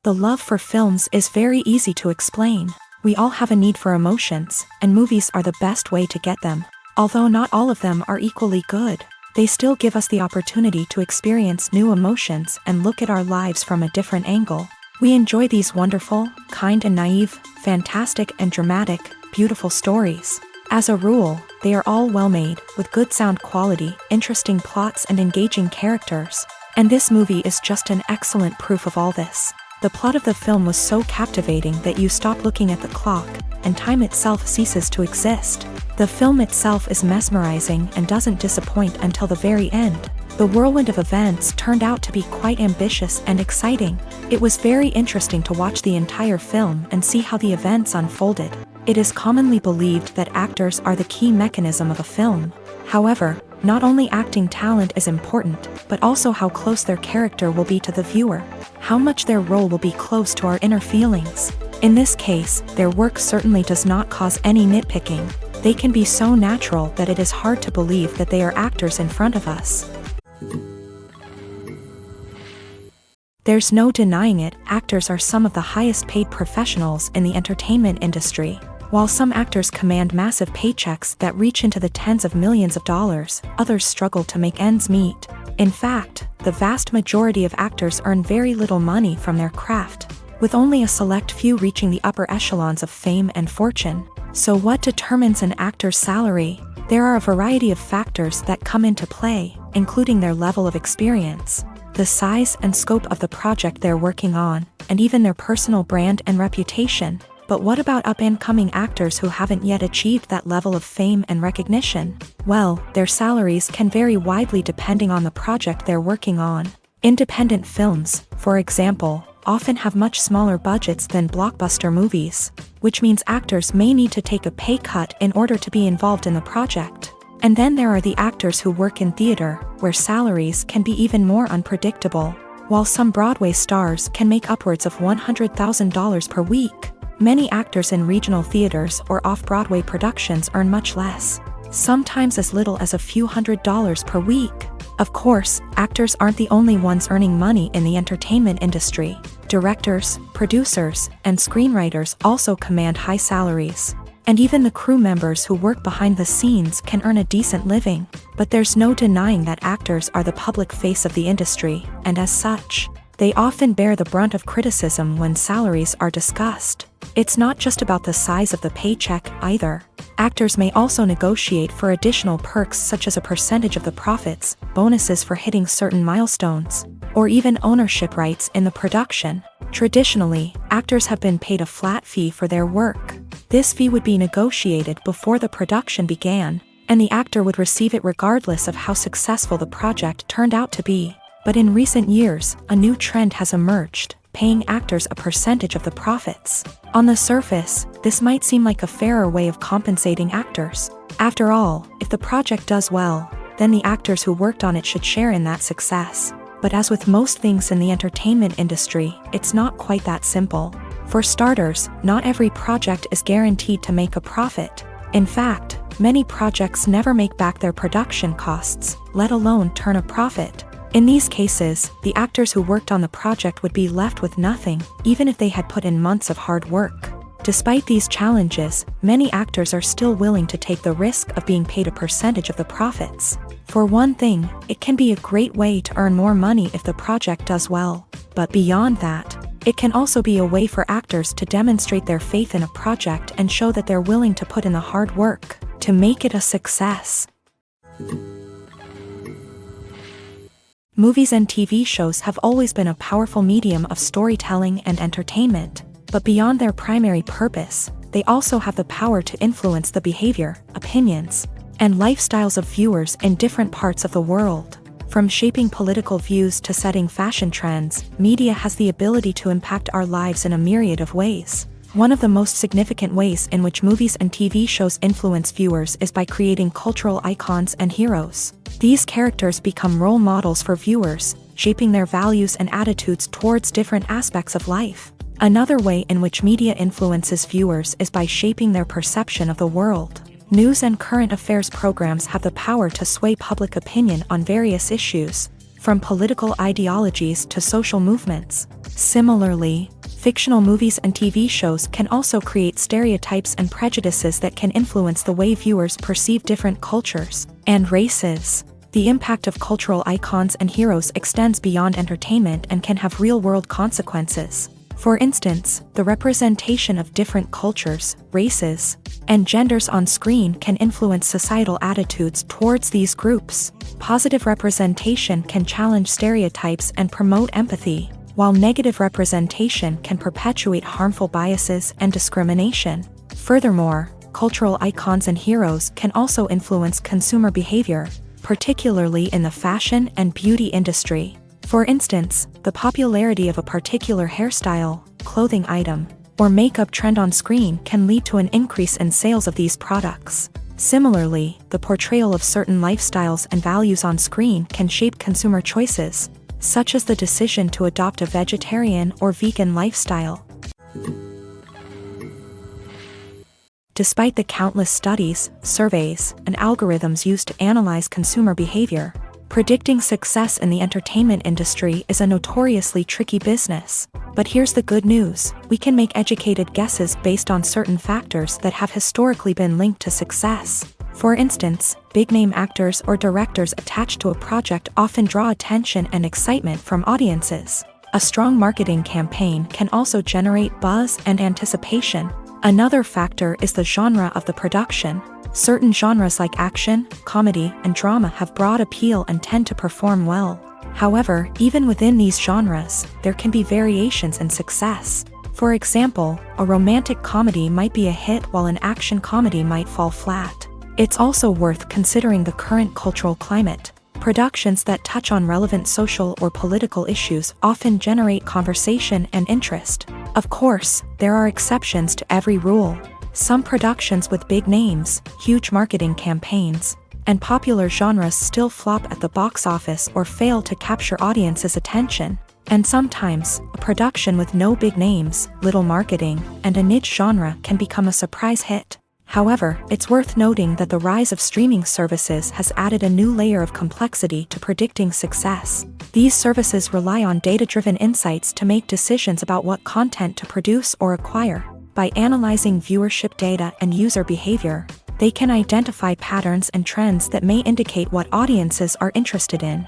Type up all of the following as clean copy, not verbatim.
The love for films is very easy to explain. We all have a need for emotions, and movies are the best way to get them. Although not all of them are equally good, they still give us the opportunity to experience new emotions and look at our lives from a different angle. We enjoy these wonderful, kind and naive, fantastic and dramatic, beautiful stories. As a rule, they are all well made, with good sound quality, interesting plots and engaging characters. And this movie is just an excellent proof of all this. The plot of the film was so captivating that you stop looking at the clock, and time itself ceases to exist. The film itself is mesmerizing and doesn't disappoint until the very end. The whirlwind of events turned out to be quite ambitious and exciting. It was very interesting to watch the entire film and see how the events unfolded. It is commonly believed that actors are the key mechanism of a film. However, not only acting talent is important, but also how close their character will be to the viewer. How much their role will be close to our inner feelings. In this case, their work certainly does not cause any nitpicking. They can be so natural that it is hard to believe that they are actors in front of us. There's no denying it, actors are some of the highest paid professionals in the entertainment industry. While some actors command massive paychecks that reach into the tens of millions of dollars, others struggle to make ends meet. In fact, the vast majority of actors earn very little money from their craft, with only a select few reaching the upper echelons of fame and fortune. So what determines an actor's salary? There are a variety of factors that come into play, including their level of experience, the size and scope of the project they're working on, and even their personal brand and reputation. But what about up-and-coming actors who haven't yet achieved that level of fame and recognition? Well, their salaries can vary widely depending on the project they're working on. Independent films, for example, often have much smaller budgets than blockbuster movies, which means actors may need to take a pay cut in order to be involved in the project. And then there are the actors who work in theater, where salaries can be even more unpredictable. While some Broadway stars can make upwards of $100,000 per week, many actors in regional theaters or off-Broadway productions earn much less, sometimes as little as a few $100s per week. Of course, actors aren't the only ones earning money in the entertainment industry. Directors, producers, and screenwriters also command high salaries. And even the crew members who work behind the scenes can earn a decent living. But there's no denying that actors are the public face of the industry, and as such, they often bear the brunt of criticism when salaries are discussed. It's not just about the size of the paycheck, either. Actors may also negotiate for additional perks such as a percentage of the profits, bonuses for hitting certain milestones, or even ownership rights in the production. Traditionally, actors have been paid a flat fee for their work. This fee would be negotiated before the production began, and the actor would receive it regardless of how successful the project turned out to be. But in recent years, a new trend has emerged, paying actors a percentage of the profits. On the surface, this might seem like a fairer way of compensating actors. After all, if the project does well, then the actors who worked on it should share in that success. But as with most things in the entertainment industry, it's not quite that simple. For starters, not every project is guaranteed to make a profit. In fact, many projects never make back their production costs, let alone turn a profit. In these cases, the actors who worked on the project would be left with nothing, even if they had put in months of hard work. Despite these challenges, many actors are still willing to take the risk of being paid a percentage of the profits. For one thing, it can be a great way to earn more money if the project does well. But beyond that, It can also be a way for actors to demonstrate their faith in a project and show that they're willing to put in the hard work to make it a success. Movies and TV shows have always been a powerful medium of storytelling and entertainment, but beyond their primary purpose, they also have the power to influence the behavior, opinions, and lifestyles of viewers in different parts of the world. From shaping political views to setting fashion trends, media has the ability to impact our lives in a myriad of ways. One of the most significant ways in which movies and TV shows influence viewers is by creating cultural icons and heroes. These characters become role models for viewers, shaping their values and attitudes towards different aspects of life. Another way in which media influences viewers is by shaping their perception of the world. News and current affairs programs have the power to sway public opinion on various issues, from political ideologies to social movements. Similarly, fictional movies and TV shows can also create stereotypes and prejudices that can influence the way viewers perceive different cultures and races. The impact of cultural icons and heroes extends beyond entertainment and can have real-world consequences. For instance, the representation of different cultures, races, and genders on screen can influence societal attitudes towards these groups. Positive representation can challenge stereotypes and promote empathy, while negative representation can perpetuate harmful biases and discrimination. Furthermore, cultural icons and heroes can also influence consumer behavior, particularly in the fashion and beauty industry. For instance, the popularity of a particular hairstyle, clothing item, or makeup trend on screen can lead to an increase in sales of these products. Similarly, the portrayal of certain lifestyles and values on screen can shape consumer choices, such as the decision to adopt a vegetarian or vegan lifestyle. Despite the countless studies, surveys, and algorithms used to analyze consumer behavior, predicting success in the entertainment industry is a notoriously tricky business. But here's the good news: we can make educated guesses based on certain factors that have historically been linked to success. For instance, big-name actors or directors attached to a project often draw attention and excitement from audiences. A strong marketing campaign can also generate buzz and anticipation. Another factor is the genre of the production. Certain genres like action, comedy, and drama have broad appeal and tend to perform well. However, even within these genres, there can be variations in success. For example, a romantic comedy might be a hit while an action comedy might fall flat. It's also worth considering the current cultural climate. Productions that touch on relevant social or political issues often generate conversation and interest. Of course, there are exceptions to every rule. Some productions with big names, huge marketing campaigns, and popular genres still flop at the box office or fail to capture audiences' attention. And sometimes, a production with no big names, little marketing, and a niche genre can become a surprise hit. However, it's worth noting that the rise of streaming services has added a new layer of complexity to predicting success. These services rely on data-driven insights to make decisions about what content to produce or acquire. By analyzing viewership data and user behavior, they can identify patterns and trends that may indicate what audiences are interested in.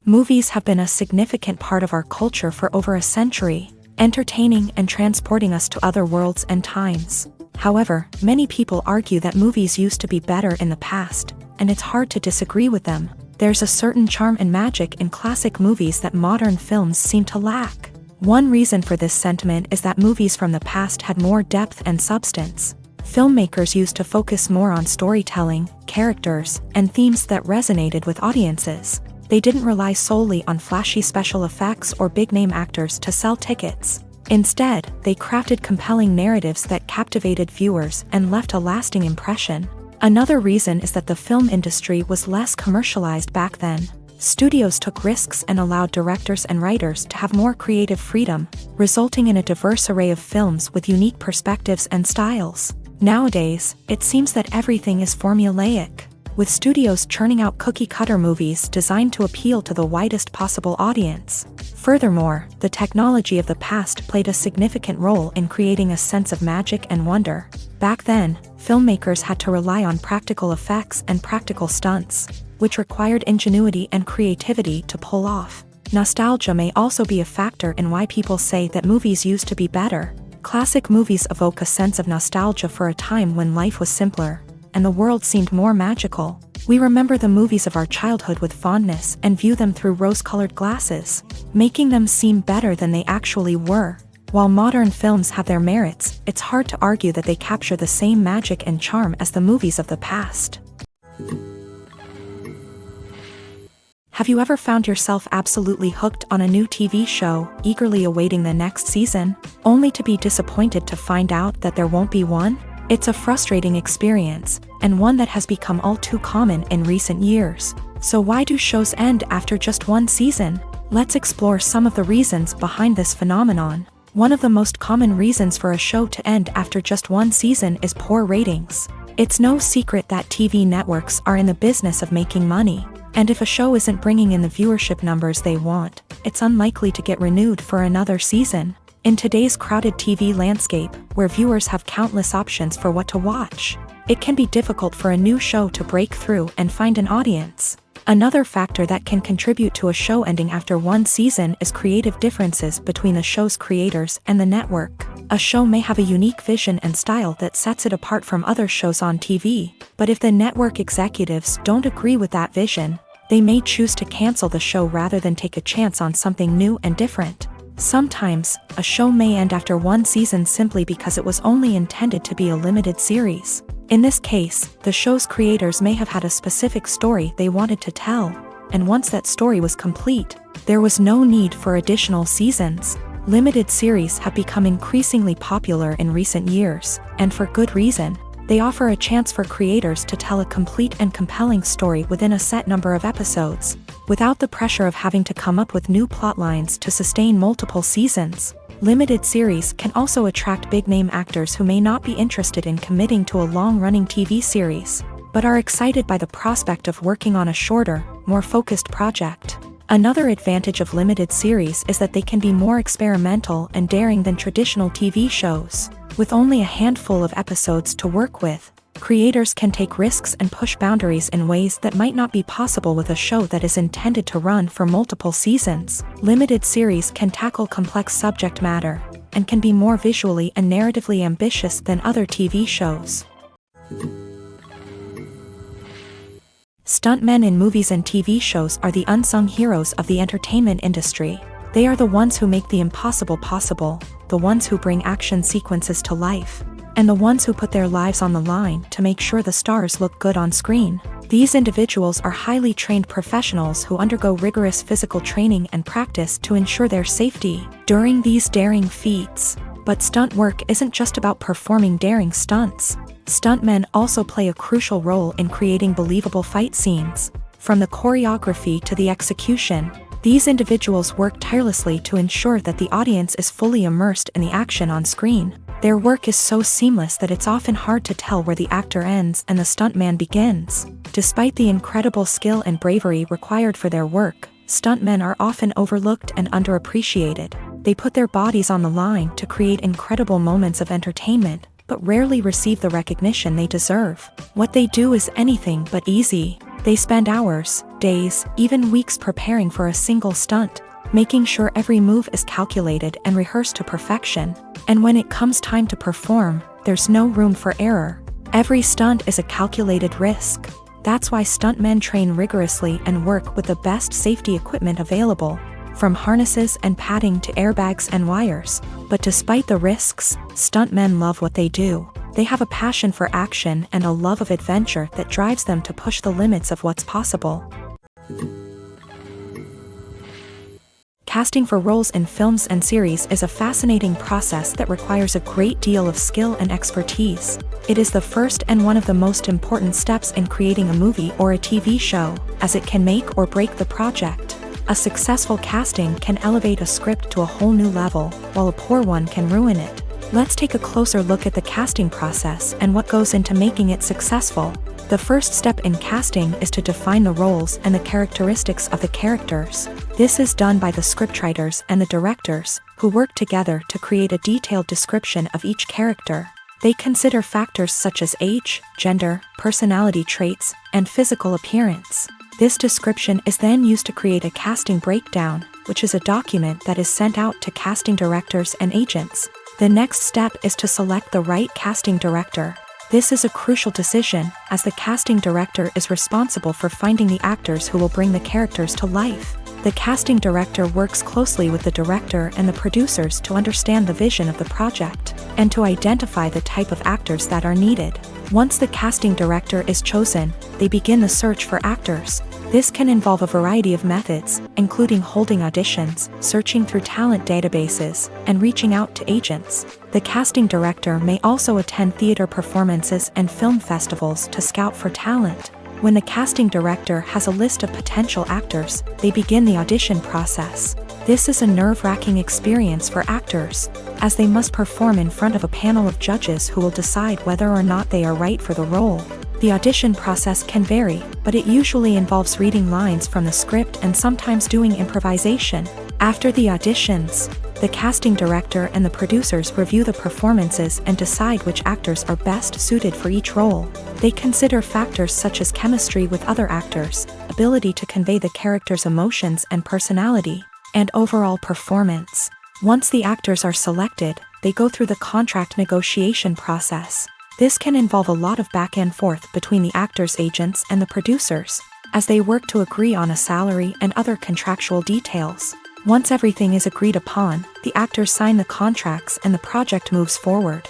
Movies have been a significant part of our culture for over a century, entertaining and transporting us to other worlds and times. However, many people argue that movies used to be better in the past, and it's hard to disagree with them. There's a certain charm and magic in classic movies that modern films seem to lack. One reason for this sentiment is that movies from the past had more depth and substance. Filmmakers used to focus more on storytelling, characters, and themes that resonated with audiences. They didn't rely solely on flashy special effects or big-name actors to sell tickets. Instead, they crafted compelling narratives that captivated viewers and left a lasting impression. Another reason is that the film industry was less commercialized back then. Studios took risks and allowed directors and writers to have more creative freedom, resulting in a diverse array of films with unique perspectives and styles. Nowadays, it seems that everything is formulaic, with studios churning out cookie-cutter movies designed to appeal to the widest possible audience. Furthermore, the technology of the past played a significant role in creating a sense of magic and wonder. Back then, filmmakers had to rely on practical effects and practical stunts, which required ingenuity and creativity to pull off. Nostalgia may also be a factor in why people say that movies used to be better. Classic movies evoke a sense of nostalgia for a time when life was simpler, and the world seemed more magical. We remember the movies of our childhood with fondness and view them through rose-colored glasses, making them seem better than they actually were. While modern films have their merits, it's hard to argue that they capture the same magic and charm as the movies of the past. Have you ever found yourself absolutely hooked on a new TV show, eagerly awaiting the next season, only to be disappointed to find out that there won't be one? It's a frustrating experience, and one that has become all too common in recent years. So why do shows end after just one season? Let's explore some of the reasons behind this phenomenon. One of the most common reasons for a show to end after just one season is poor ratings. It's no secret that TV networks are in the business of making money. And if a show isn't bringing in the viewership numbers they want, it's unlikely to get renewed for another season. In today's crowded TV landscape, where viewers have countless options for what to watch, it can be difficult for a new show to break through and find an audience. Another factor that can contribute to a show ending after one season is creative differences between the show's creators and the network. A show may have a unique vision and style that sets it apart from other shows on TV, but if the network executives don't agree with that vision, they may choose to cancel the show rather than take a chance on something new and different. Sometimes, a show may end after one season simply because it was only intended to be a limited series. In this case, the show's creators may have had a specific story they wanted to tell, and once that story was complete, there was no need for additional seasons. Limited series have become increasingly popular in recent years, and for good reason. They offer a chance for creators to tell a complete and compelling story within a set number of episodes, without the pressure of having to come up with new plotlines to sustain multiple seasons. Limited series can also attract big-name actors who may not be interested in committing to a long-running TV series, but are excited by the prospect of working on a shorter, more focused project. Another advantage of limited series is that they can be more experimental and daring than traditional TV shows. With only a handful of episodes to work with, creators can take risks and push boundaries in ways that might not be possible with a show that is intended to run for multiple seasons. Limited series can tackle complex subject matter, and can be more visually and narratively ambitious than other TV shows. Stuntmen in movies and TV shows are the unsung heroes of the entertainment industry. They are the ones who make the impossible possible, the ones who bring action sequences to life, and the ones who put their lives on the line to make sure the stars look good on screen. These individuals are highly trained professionals who undergo rigorous physical training and practice to ensure their safety during these daring feats. But stunt work isn't just about performing daring stunts. Stuntmen also play a crucial role in creating believable fight scenes. From the choreography to the execution, these individuals work tirelessly to ensure that the audience is fully immersed in the action on screen. Their work is so seamless that it's often hard to tell where the actor ends and the stuntman begins. Despite the incredible skill and bravery required for their work, stuntmen are often overlooked and underappreciated. They put their bodies on the line to create incredible moments of entertainment, but rarely receive the recognition they deserve. What they do is anything but easy. They spend hours, days, even weeks preparing for a single stunt, making sure every move is calculated and rehearsed to perfection. And when it comes time to perform, there's no room for error. Every stunt is a calculated risk. That's why stuntmen train rigorously and work with the best safety equipment available, from harnesses and padding to airbags and wires. But despite the risks, stuntmen love what they do. They have a passion for action and a love of adventure that drives them to push the limits of what's possible. Casting for roles in films and series is a fascinating process that requires a great deal of skill and expertise. It is the first and one of the most important steps in creating a movie or a TV show, as it can make or break the project. A successful casting can elevate a script to a whole new level, while a poor one can ruin it. Let's take a closer look at the casting process and what goes into making it successful. The first step in casting is to define the roles and the characteristics of the characters. This is done by the scriptwriters and the directors, who work together to create a detailed description of each character. They consider factors such as age, gender, personality traits, and physical appearance. This description is then used to create a casting breakdown, which is a document that is sent out to casting directors and agents. The next step is to select the right casting director. This is a crucial decision, as the casting director is responsible for finding the actors who will bring the characters to life. The casting director works closely with the director and the producers to understand the vision of the project, and to identify the type of actors that are needed. Once the casting director is chosen, they begin the search for actors. This can involve a variety of methods, including holding auditions, searching through talent databases, and reaching out to agents. The casting director may also attend theater performances and film festivals to scout for talent. When the casting director has a list of potential actors, they begin the audition process. This is a nerve-wracking experience for actors, as they must perform in front of a panel of judges who will decide whether or not they are right for the role. The audition process can vary, but it usually involves reading lines from the script and sometimes doing improvisation. After the auditions, the casting director and the producers review the performances and decide which actors are best suited for each role. They consider factors such as chemistry with other actors, ability to convey the character's emotions and personality, and overall performance. Once the actors are selected, they go through the contract negotiation process. This can involve a lot of back and forth between the actors' agents and the producers, as they work to agree on a salary and other contractual details. Once everything is agreed upon, the actors sign the contracts and the project moves forward.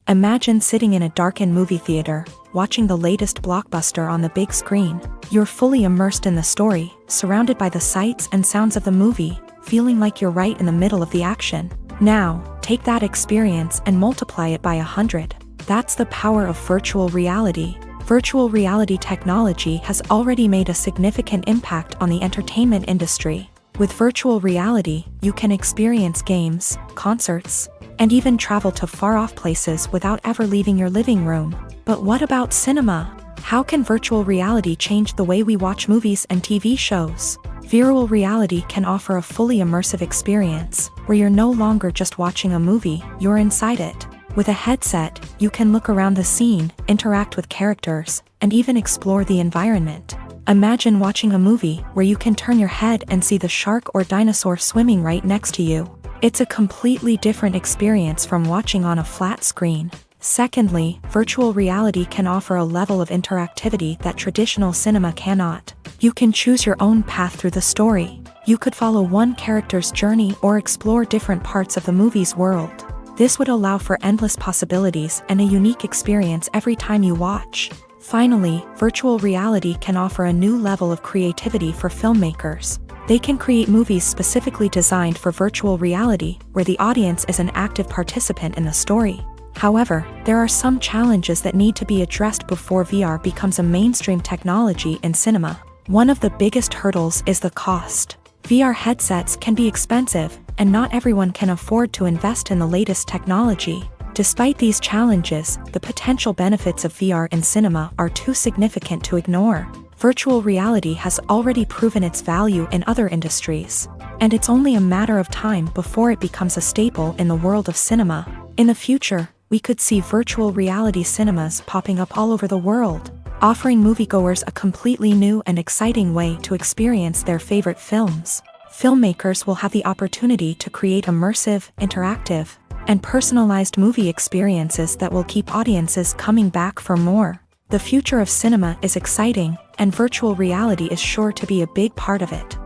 Imagine sitting in a darkened movie theater, watching the latest blockbuster on the big screen. You're fully immersed in the story, surrounded by the sights and sounds of the movie, feeling like you're right in the middle of the action. Now, take that experience and multiply it by 100. That's the power of virtual reality. Virtual reality technology has already made a significant impact on the entertainment industry. With virtual reality, you can experience games, concerts, and even travel to far-off places without ever leaving your living room. But what about cinema? How can virtual reality change the way we watch movies and TV shows? Virtual reality can offer a fully immersive experience, where you're no longer just watching a movie, you're inside it. With a headset, you can look around the scene, interact with characters, and even explore the environment. Imagine watching a movie where you can turn your head and see the shark or dinosaur swimming right next to you. It's a completely different experience from watching on a flat screen. Secondly, virtual reality can offer a level of interactivity that traditional cinema cannot. You can choose your own path through the story. You could follow one character's journey or explore different parts of the movie's world. This would allow for endless possibilities and a unique experience every time you watch. Finally, virtual reality can offer a new level of creativity for filmmakers. They can create movies specifically designed for virtual reality, where the audience is an active participant in the story. However, there are some challenges that need to be addressed before VR becomes a mainstream technology in cinema. One of the biggest hurdles is the cost. VR headsets can be expensive, and not everyone can afford to invest in the latest technology. Despite these challenges, the potential benefits of VR in cinema are too significant to ignore. Virtual reality has already proven its value in other industries, and it's only a matter of time before it becomes a staple in the world of cinema. In the future, we could see virtual reality cinemas popping up all over the world, offering moviegoers a completely new and exciting way to experience their favorite films. Filmmakers will have the opportunity to create immersive, interactive, and personalized movie experiences that will keep audiences coming back for more. The future of cinema is exciting, and virtual reality is sure to be a big part of it.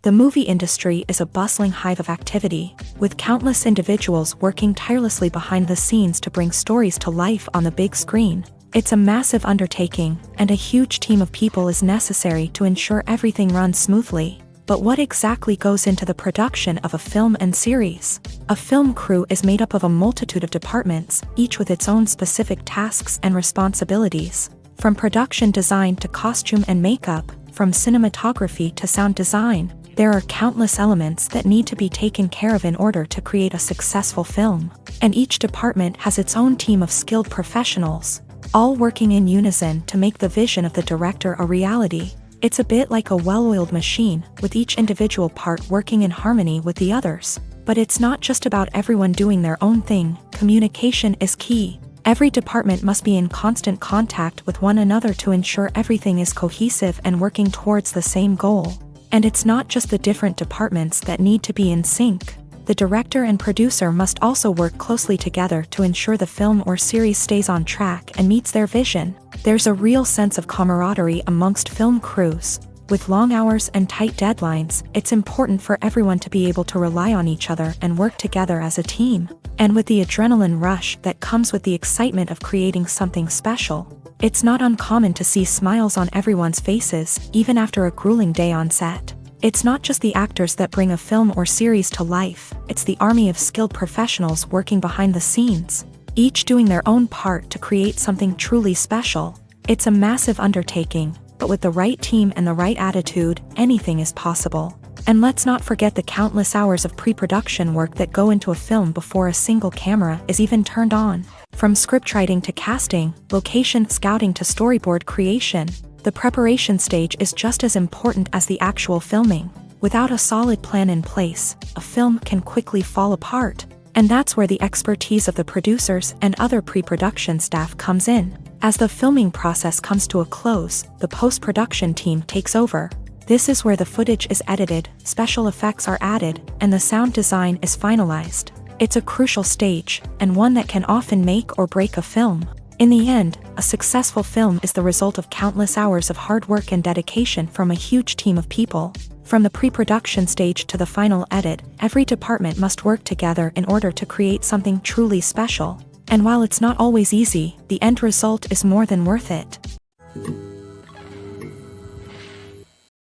The movie industry is a bustling hive of activity, with countless individuals working tirelessly behind the scenes to bring stories to life on the big screen. It's a massive undertaking, and a huge team of people is necessary to ensure everything runs smoothly. But what exactly goes into the production of a film and series? A film crew is made up of a multitude of departments, each with its own specific tasks and responsibilities. From production design to costume and makeup, from cinematography to sound design, there are countless elements that need to be taken care of in order to create a successful film. And each department has its own team of skilled professionals, all working in unison to make the vision of the director a reality. It's a bit like a well-oiled machine, with each individual part working in harmony with the others. But it's not just about everyone doing their own thing. Communication is key. Every department must be in constant contact with one another to ensure everything is cohesive and working towards the same goal. And it's not just the different departments that need to be in sync. The director and producer must also work closely together to ensure the film or series stays on track and meets their vision. There's a real sense of camaraderie amongst film crews. With long hours and tight deadlines, it's important for everyone to be able to rely on each other and work together as a team. And with the adrenaline rush that comes with the excitement of creating something special, it's not uncommon to see smiles on everyone's faces, even after a grueling day on set. It's not just the actors that bring a film or series to life, it's the army of skilled professionals working behind the scenes, each doing their own part to create something truly special. It's a massive undertaking, but with the right team and the right attitude, anything is possible. And let's not forget the countless hours of pre-production work that go into a film before a single camera is even turned on. From scriptwriting to casting, location scouting to storyboard creation, the preparation stage is just as important as the actual filming. Without a solid plan in place, a film can quickly fall apart. And that's where the expertise of the producers and other pre-production staff comes in. As the filming process comes to a close, the post-production team takes over. This is where the footage is edited, special effects are added, and the sound design is finalized. It's a crucial stage, and one that can often make or break a film. In the end, a successful film is the result of countless hours of hard work and dedication from a huge team of people. From the pre-production stage to the final edit, every department must work together in order to create something truly special. And while it's not always easy, the end result is more than worth it.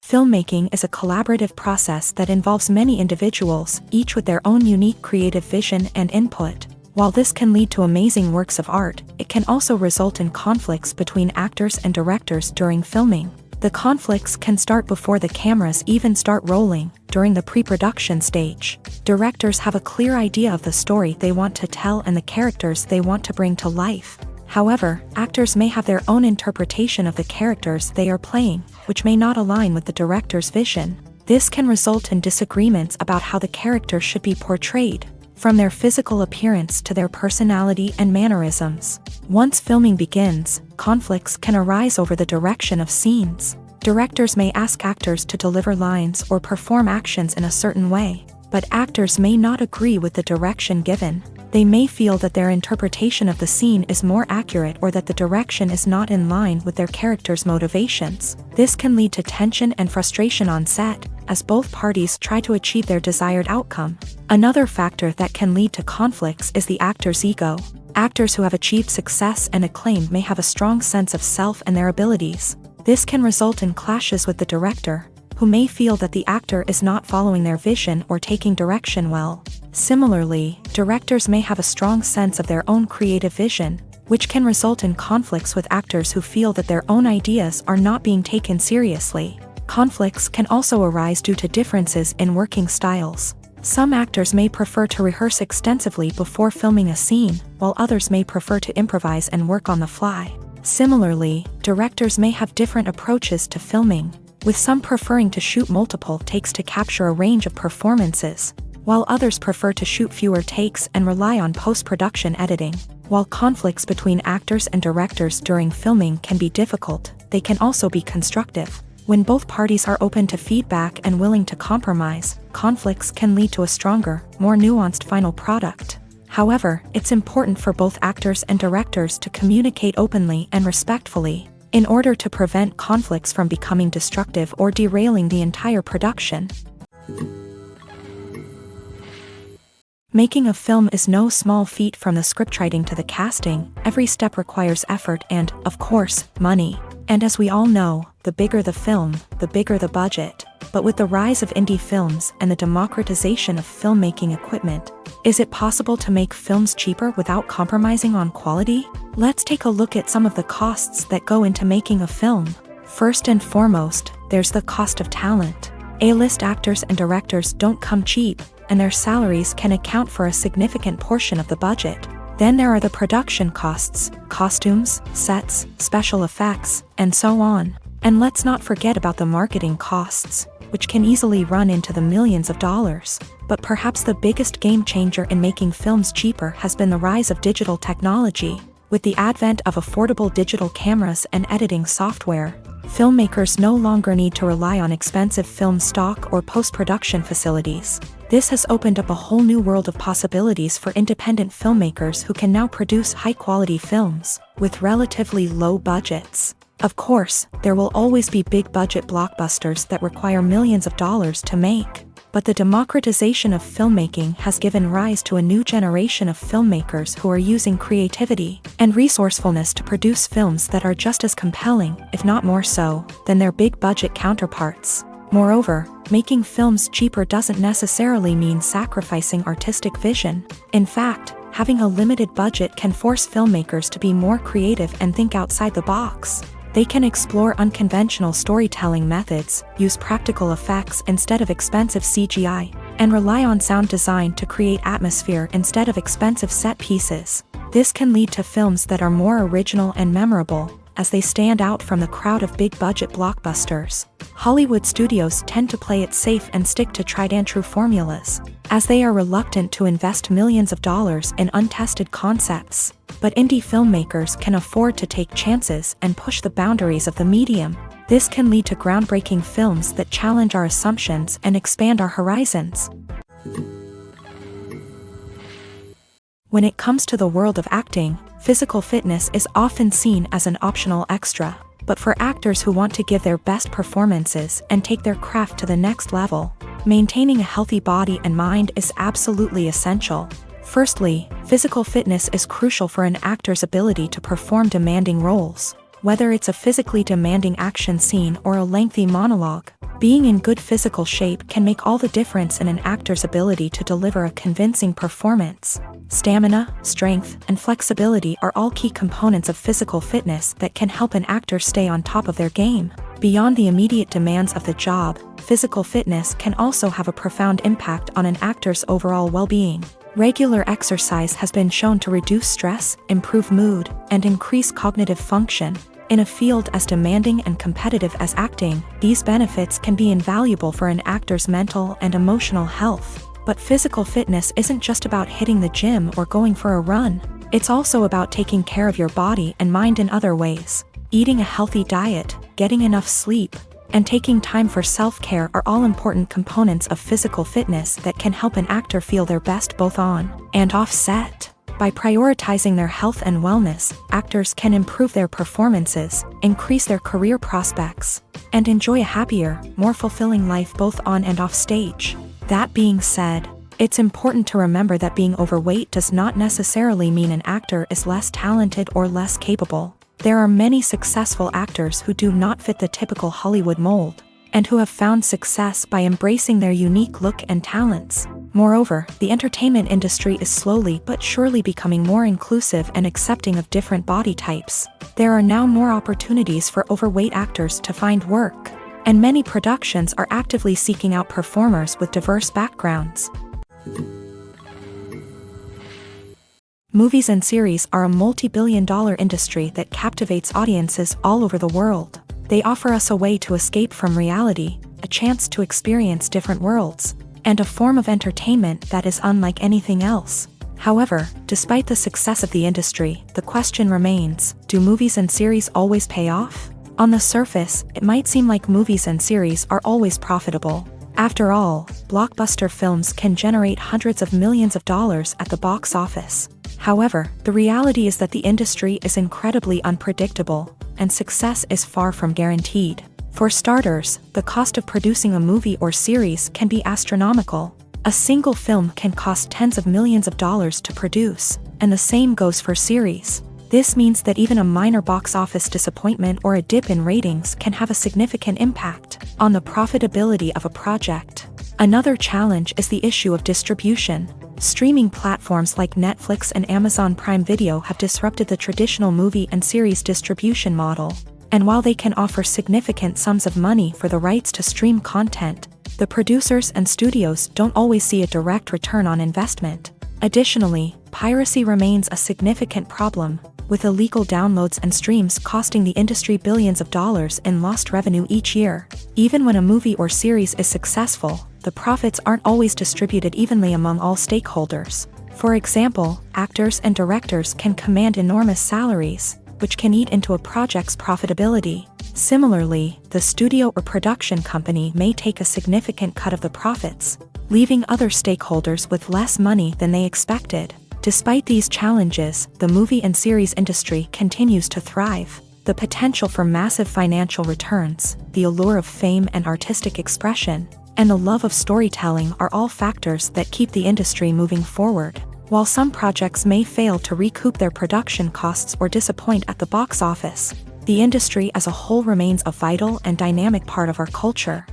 Filmmaking is a collaborative process that involves many individuals, each with their own unique creative vision and input. While this can lead to amazing works of art, it can also result in conflicts between actors and directors during filming. The conflicts can start before the cameras even start rolling, during the pre-production stage. Directors have a clear idea of the story they want to tell and the characters they want to bring to life. However, actors may have their own interpretation of the characters they are playing, which may not align with the director's vision. This can result in disagreements about how the character should be portrayed, from their physical appearance to their personality and mannerisms. Once filming begins, conflicts can arise over the direction of scenes. Directors may ask actors to deliver lines or perform actions in a certain way, but actors may not agree with the direction given. They may feel that their interpretation of the scene is more accurate or that the direction is not in line with their character's motivations. This can lead to tension and frustration on set, as both parties try to achieve their desired outcome. Another factor that can lead to conflicts is the actor's ego. Actors who have achieved success and acclaim may have a strong sense of self and their abilities. This can result in clashes with the director, who may feel that the actor is not following their vision or taking direction well. Similarly, directors may have a strong sense of their own creative vision, which can result in conflicts with actors who feel that their own ideas are not being taken seriously. Conflicts can also arise due to differences in working styles. Some actors may prefer to rehearse extensively before filming a scene, while others may prefer to improvise and work on the fly. Similarly, directors may have different approaches to filming, with some preferring to shoot multiple takes to capture a range of performances, while others prefer to shoot fewer takes and rely on post-production editing. While conflicts between actors and directors during filming can be difficult, they can also be constructive. When both parties are open to feedback and willing to compromise, conflicts can lead to a stronger, more nuanced final product. However, it's important for both actors and directors to communicate openly and respectfully, in order to prevent conflicts from becoming destructive or derailing the entire production. Making a film is no small feat. From the scriptwriting to the casting, every step requires effort and, of course, money. And as we all know, the bigger the film, the bigger the budget. But with the rise of indie films and the democratization of filmmaking equipment, is it possible to make films cheaper without compromising on quality? Let's take a look at some of the costs that go into making a film. First and foremost, there's the cost of talent. A-list actors and directors don't come cheap, and their salaries can account for a significant portion of the budget. Then there are the production costs, costumes, sets, special effects, and so on. And let's not forget about the marketing costs, which can easily run into the millions of dollars. But perhaps the biggest game changer in making films cheaper has been the rise of digital technology. With the advent of affordable digital cameras and editing software, filmmakers no longer need to rely on expensive film stock or post-production facilities. This has opened up a whole new world of possibilities for independent filmmakers who can now produce high-quality films with relatively low budgets. Of course, there will always be big-budget blockbusters that require millions of dollars to make. But the democratization of filmmaking has given rise to a new generation of filmmakers who are using creativity and resourcefulness to produce films that are just as compelling, if not more so, than their big-budget counterparts. Moreover, making films cheaper doesn't necessarily mean sacrificing artistic vision. In fact, having a limited budget can force filmmakers to be more creative and think outside the box. They can explore unconventional storytelling methods, use practical effects instead of expensive CGI, and rely on sound design to create atmosphere instead of expensive set pieces. This can lead to films that are more original and memorable, as they stand out from the crowd of big-budget blockbusters. Hollywood studios tend to play it safe and stick to tried-and-true formulas, as they are reluctant to invest millions of dollars in untested concepts. But indie filmmakers can afford to take chances and push the boundaries of the medium. This can lead to groundbreaking films that challenge our assumptions and expand our horizons. When it comes to the world of acting, physical fitness is often seen as an optional extra. But for actors who want to give their best performances and take their craft to the next level, maintaining a healthy body and mind is absolutely essential. Firstly, physical fitness is crucial for an actor's ability to perform demanding roles. Whether it's a physically demanding action scene or a lengthy monologue, being in good physical shape can make all the difference in an actor's ability to deliver a convincing performance. Stamina, strength, and flexibility are all key components of physical fitness that can help an actor stay on top of their game. Beyond the immediate demands of the job, physical fitness can also have a profound impact on an actor's overall well-being. Regular exercise has been shown to reduce stress, improve mood, and increase cognitive function. In a field as demanding and competitive as acting, these benefits can be invaluable for an actor's mental and emotional health. But physical fitness isn't just about hitting the gym or going for a run. It's also about taking care of your body and mind in other ways. Eating a healthy diet, getting enough sleep, and taking time for self-care are all important components of physical fitness that can help an actor feel their best both on and off set. By prioritizing their health and wellness, actors can improve their performances, increase their career prospects, and enjoy a happier, more fulfilling life both on and off stage. That being said, it's important to remember that being overweight does not necessarily mean an actor is less talented or less capable. There are many successful actors who do not fit the typical Hollywood mold, and who have found success by embracing their unique look and talents. Moreover, the entertainment industry is slowly but surely becoming more inclusive and accepting of different body types. There are now more opportunities for overweight actors to find work, and many productions are actively seeking out performers with diverse backgrounds. Movies and series are a multi-billion-dollar industry that captivates audiences all over the world. They offer us a way to escape from reality, a chance to experience different worlds, and a form of entertainment that is unlike anything else. However, despite the success of the industry, the question remains, do movies and series always pay off? On the surface, it might seem like movies and series are always profitable. After all, blockbuster films can generate hundreds of millions of dollars at the box office. However, the reality is that the industry is incredibly unpredictable, and success is far from guaranteed. For starters, the cost of producing a movie or series can be astronomical. A single film can cost tens of millions of dollars to produce, and the same goes for series. This means that even a minor box office disappointment or a dip in ratings can have a significant impact on the profitability of a project. Another challenge is the issue of distribution. Streaming platforms like Netflix and Amazon Prime Video have disrupted the traditional movie and series distribution model. And while they can offer significant sums of money for the rights to stream content, the producers and studios don't always see a direct return on investment. Additionally, piracy remains a significant problem, with illegal downloads and streams costing the industry billions of dollars in lost revenue each year. Even when a movie or series is successful, the profits aren't always distributed evenly among all stakeholders. For example, actors and directors can command enormous salaries, which can eat into a project's profitability. Similarly, the studio or production company may take a significant cut of the profits, leaving other stakeholders with less money than they expected. Despite these challenges, the movie and series industry continues to thrive. The potential for massive financial returns, the allure of fame and artistic expression, and the love of storytelling are all factors that keep the industry moving forward. While some projects may fail to recoup their production costs or disappoint at the box office, the industry as a whole remains a vital and dynamic part of our culture.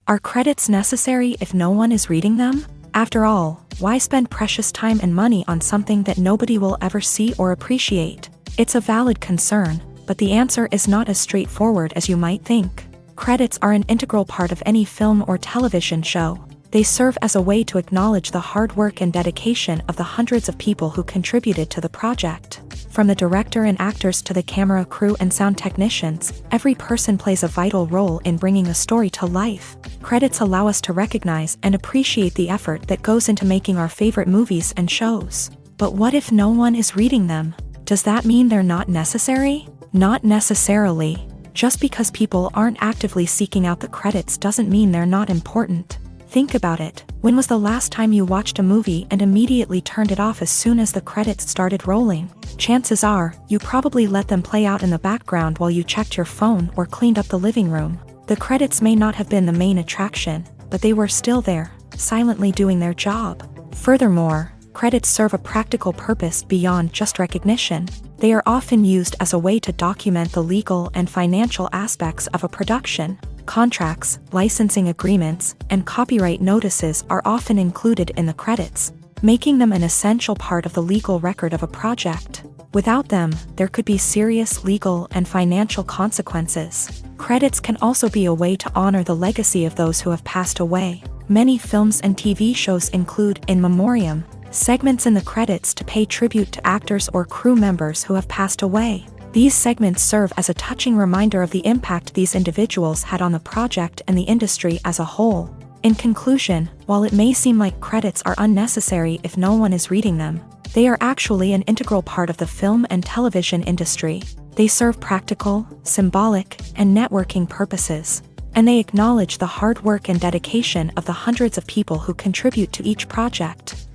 Are credits necessary if no one is reading them? After all, why spend precious time and money on something that nobody will ever see or appreciate? It's a valid concern, but the answer is not as straightforward as you might think. Credits are an integral part of any film or television show. They serve as a way to acknowledge the hard work and dedication of the hundreds of people who contributed to the project. From the director and actors to the camera crew and sound technicians, every person plays a vital role in bringing a story to life. Credits allow us to recognize and appreciate the effort that goes into making our favorite movies and shows. But what if no one is reading them? Does that mean they're not necessary? Not necessarily. Just because people aren't actively seeking out the credits doesn't mean they're not important. Think about it. When was the last time you watched a movie and immediately turned it off as soon as the credits started rolling? Chances are, you probably let them play out in the background while you checked your phone or cleaned up the living room. The credits may not have been the main attraction, but they were still there, silently doing their job. Furthermore, credits serve a practical purpose beyond just recognition. They are often used as a way to document the legal and financial aspects of a production. Contracts, licensing agreements, and copyright notices are often included in the credits, making them an essential part of the legal record of a project. Without them, there could be serious legal and financial consequences. Credits can also be a way to honor the legacy of those who have passed away. Many films and TV shows include in memoriam segments in the credits to pay tribute to actors or crew members who have passed away. These segments serve as a touching reminder of the impact these individuals had on the project and the industry as a whole. In conclusion, while it may seem like credits are unnecessary if no one is reading them, they are actually an integral part of the film and television industry. They serve practical, symbolic, and networking purposes, and they acknowledge the hard work and dedication of the hundreds of people who contribute to each project.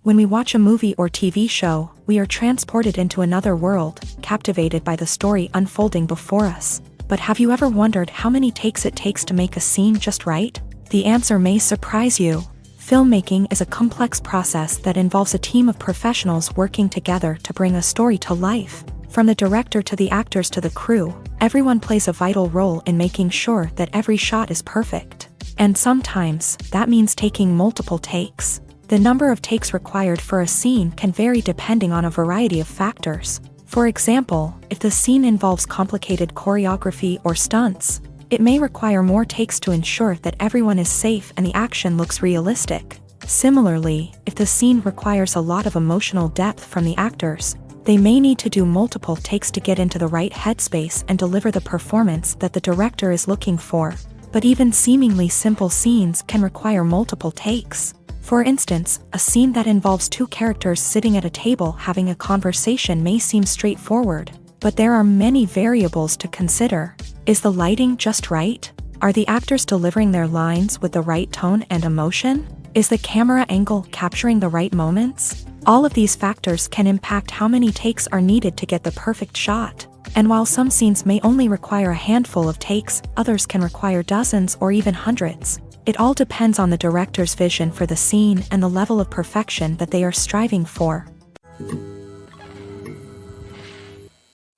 When we watch a movie or TV show, we are transported into another world, captivated by the story unfolding before us. But have you ever wondered how many takes it takes to make a scene just right? The answer may surprise you. Filmmaking is a complex process that involves a team of professionals working together to bring a story to life. From the director to the actors to the crew, everyone plays a vital role in making sure that every shot is perfect. And sometimes, that means taking multiple takes. The number of takes required for a scene can vary depending on a variety of factors. For example, if the scene involves complicated choreography or stunts, it may require more takes to ensure that everyone is safe and the action looks realistic. Similarly, if the scene requires a lot of emotional depth from the actors, they may need to do multiple takes to get into the right headspace and deliver the performance that the director is looking for. But even seemingly simple scenes can require multiple takes. For instance, a scene that involves two characters sitting at a table having a conversation may seem straightforward, but there are many variables to consider. Is the lighting just right? Are the actors delivering their lines with the right tone and emotion? Is the camera angle capturing the right moments? All of these factors can impact how many takes are needed to get the perfect shot. And while some scenes may only require a handful of takes, others can require dozens or even hundreds. It all depends on the director's vision for the scene and the level of perfection that they are striving for.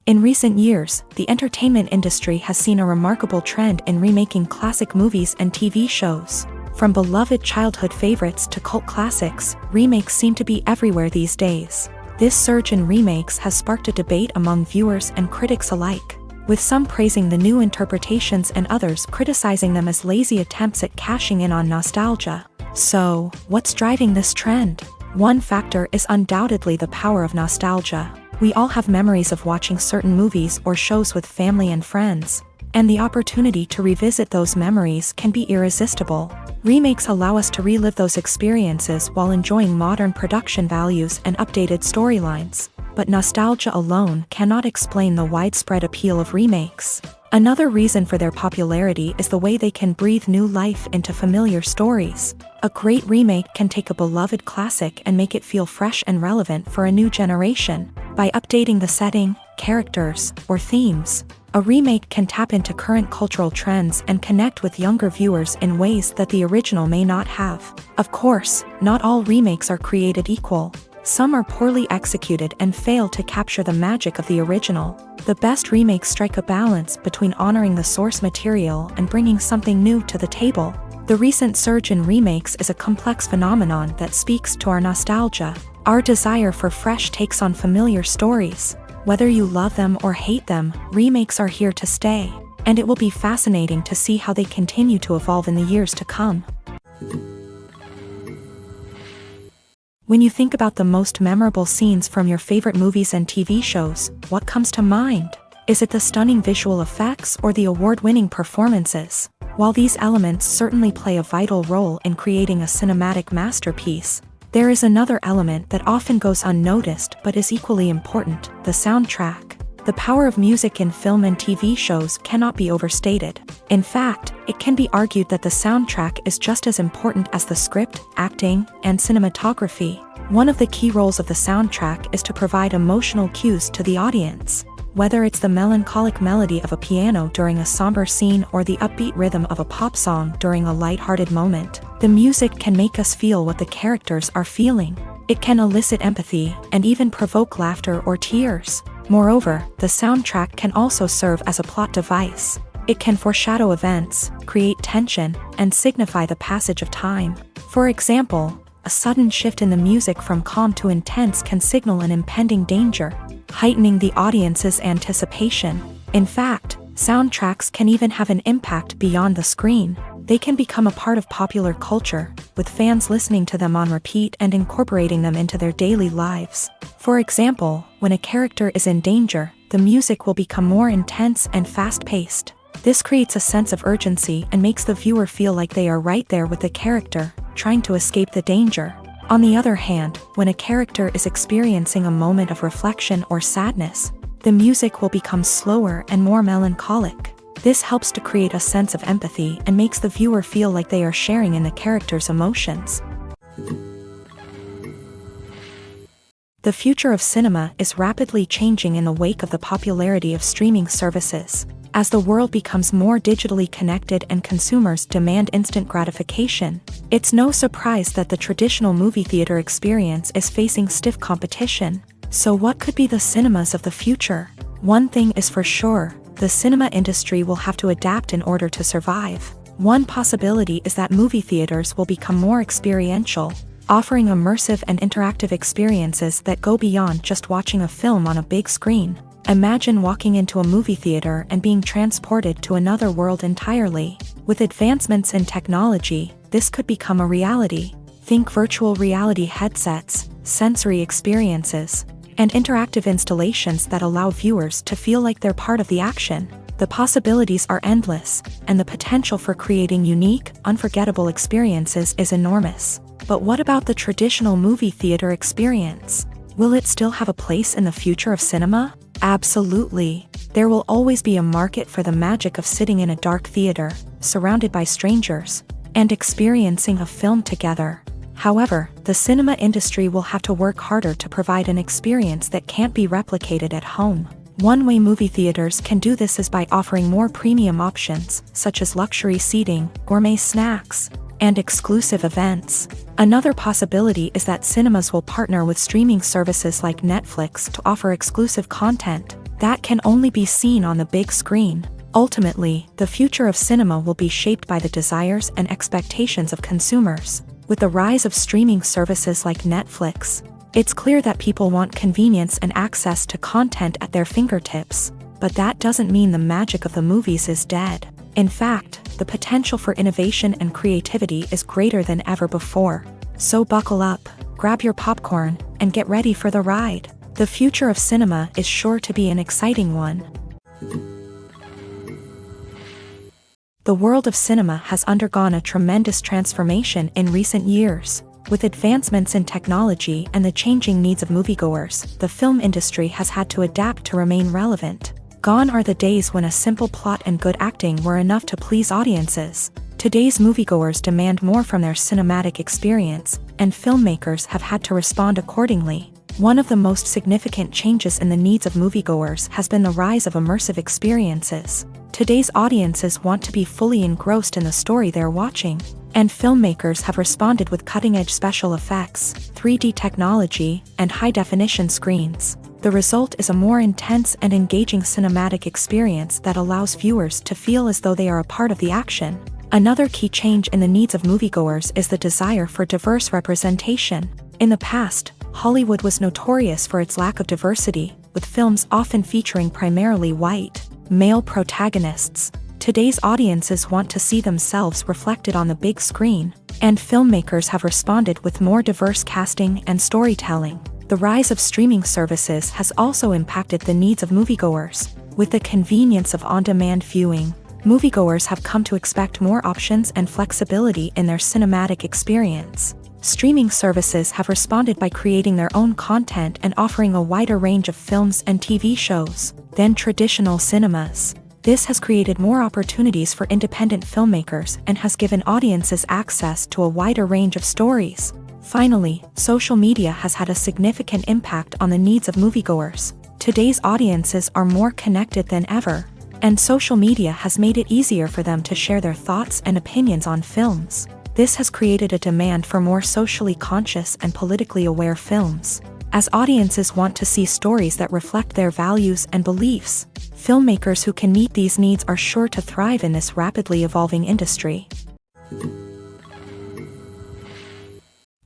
In recent years, the entertainment industry has seen a remarkable trend in remaking classic movies and TV shows. From beloved childhood favorites to cult classics, remakes seem to be everywhere these days. This surge in remakes has sparked a debate among viewers and critics alike, with some praising the new interpretations and others criticizing them as lazy attempts at cashing in on nostalgia. So, what's driving this trend? One factor is undoubtedly the power of nostalgia. We all have memories of watching certain movies or shows with family and friends, and the opportunity to revisit those memories can be irresistible. Remakes allow us to relive those experiences while enjoying modern production values and updated storylines. But nostalgia alone cannot explain the widespread appeal of remakes. Another reason for their popularity is the way they can breathe new life into familiar stories. A great remake can take a beloved classic and make it feel fresh and relevant for a new generation. By updating the setting, characters, or themes, a remake can tap into current cultural trends and connect with younger viewers in ways that the original may not have. Of course, not all remakes are created equal. Some are poorly executed and fail to capture the magic of the original. The best remakes strike a balance between honoring the source material and bringing something new to the table. The recent surge in remakes is a complex phenomenon that speaks to our nostalgia, our desire for fresh takes on familiar stories. Whether you love them or hate them, remakes are here to stay, and it will be fascinating to see how they continue to evolve in the years to come. When you think about the most memorable scenes from your favorite movies and TV shows, what comes to mind? Is it the stunning visual effects or the award-winning performances? While these elements certainly play a vital role in creating a cinematic masterpiece, there is another element that often goes unnoticed but is equally important: the soundtrack. The power of music in film and TV shows cannot be overstated. In fact, it can be argued that the soundtrack is just as important as the script, acting, and cinematography. One of the key roles of the soundtrack is to provide emotional cues to the audience. Whether it's the melancholic melody of a piano during a somber scene or the upbeat rhythm of a pop song during a lighthearted moment, the music can make us feel what the characters are feeling. It can elicit empathy and even provoke laughter or tears. Moreover, the soundtrack can also serve as a plot device. It can foreshadow events, create tension, and signify the passage of time. For example, a sudden shift in the music from calm to intense can signal an impending danger, heightening the audience's anticipation. In fact, soundtracks can even have an impact beyond the screen. They can become a part of popular culture, with fans listening to them on repeat and incorporating them into their daily lives. For example, when a character is in danger, the music will become more intense and fast-paced. This creates a sense of urgency and makes the viewer feel like they are right there with the character, trying to escape the danger. On the other hand, when a character is experiencing a moment of reflection or sadness, the music will become slower and more melancholic. This helps to create a sense of empathy and makes the viewer feel like they are sharing in the character's emotions. The future of cinema is rapidly changing in the wake of the popularity of streaming services. As the world becomes more digitally connected and consumers demand instant gratification, it's no surprise that the traditional movie theater experience is facing stiff competition. So what could be the cinemas of the future? One thing is for sure: the cinema industry will have to adapt in order to survive. One possibility is that movie theaters will become more experiential, offering immersive and interactive experiences that go beyond just watching a film on a big screen. Imagine walking into a movie theater and being transported to another world entirely. With advancements in technology, this could become a reality. Think virtual reality headsets, sensory experiences, and interactive installations that allow viewers to feel like they're part of the action. The possibilities are endless, and the potential for creating unique, unforgettable experiences is enormous. But what about the traditional movie theater experience? Will it still have a place in the future of cinema? Absolutely. There will always be a market for the magic of sitting in a dark theater, surrounded by strangers, and experiencing a film together. However, the cinema industry will have to work harder to provide an experience that can't be replicated at home. One way movie theaters can do this is by offering more premium options, such as luxury seating, gourmet snacks, and exclusive events. Another possibility is that cinemas will partner with streaming services like Netflix to offer exclusive content that can only be seen on the big screen. Ultimately, the future of cinema will be shaped by the desires and expectations of consumers. With the rise of streaming services like Netflix, it's clear that people want convenience and access to content at their fingertips. But that doesn't mean the magic of the movies is dead. In fact, the potential for innovation and creativity is greater than ever before. So buckle up, grab your popcorn, and get ready for the ride. The future of cinema is sure to be an exciting one. The world of cinema has undergone a tremendous transformation in recent years. With advancements in technology and the changing needs of moviegoers, the film industry has had to adapt to remain relevant. Gone are the days when a simple plot and good acting were enough to please audiences. Today's moviegoers demand more from their cinematic experience, and filmmakers have had to respond accordingly. One of the most significant changes in the needs of moviegoers has been the rise of immersive experiences. Today's audiences want to be fully engrossed in the story they're watching, and filmmakers have responded with cutting-edge special effects, 3D technology, and high-definition screens. The result is a more intense and engaging cinematic experience that allows viewers to feel as though they are a part of the action. Another key change in the needs of moviegoers is the desire for diverse representation. In the past, Hollywood was notorious for its lack of diversity, with films often featuring primarily white, male protagonists. Today's audiences want to see themselves reflected on the big screen, and filmmakers have responded with more diverse casting and storytelling. The rise of streaming services has also impacted the needs of moviegoers. With the convenience of on-demand viewing, moviegoers have come to expect more options and flexibility in their cinematic experience. Streaming services have responded by creating their own content and offering a wider range of films and TV shows than traditional cinemas. This has created more opportunities for independent filmmakers and has given audiences access to a wider range of stories. Finally, social media has had a significant impact on the needs of moviegoers. Today's audiences are more connected than ever, and social media has made it easier for them to share their thoughts and opinions on films. This has created a demand for more socially conscious and politically aware films. As audiences want to see stories that reflect their values and beliefs, filmmakers who can meet these needs are sure to thrive in this rapidly evolving industry.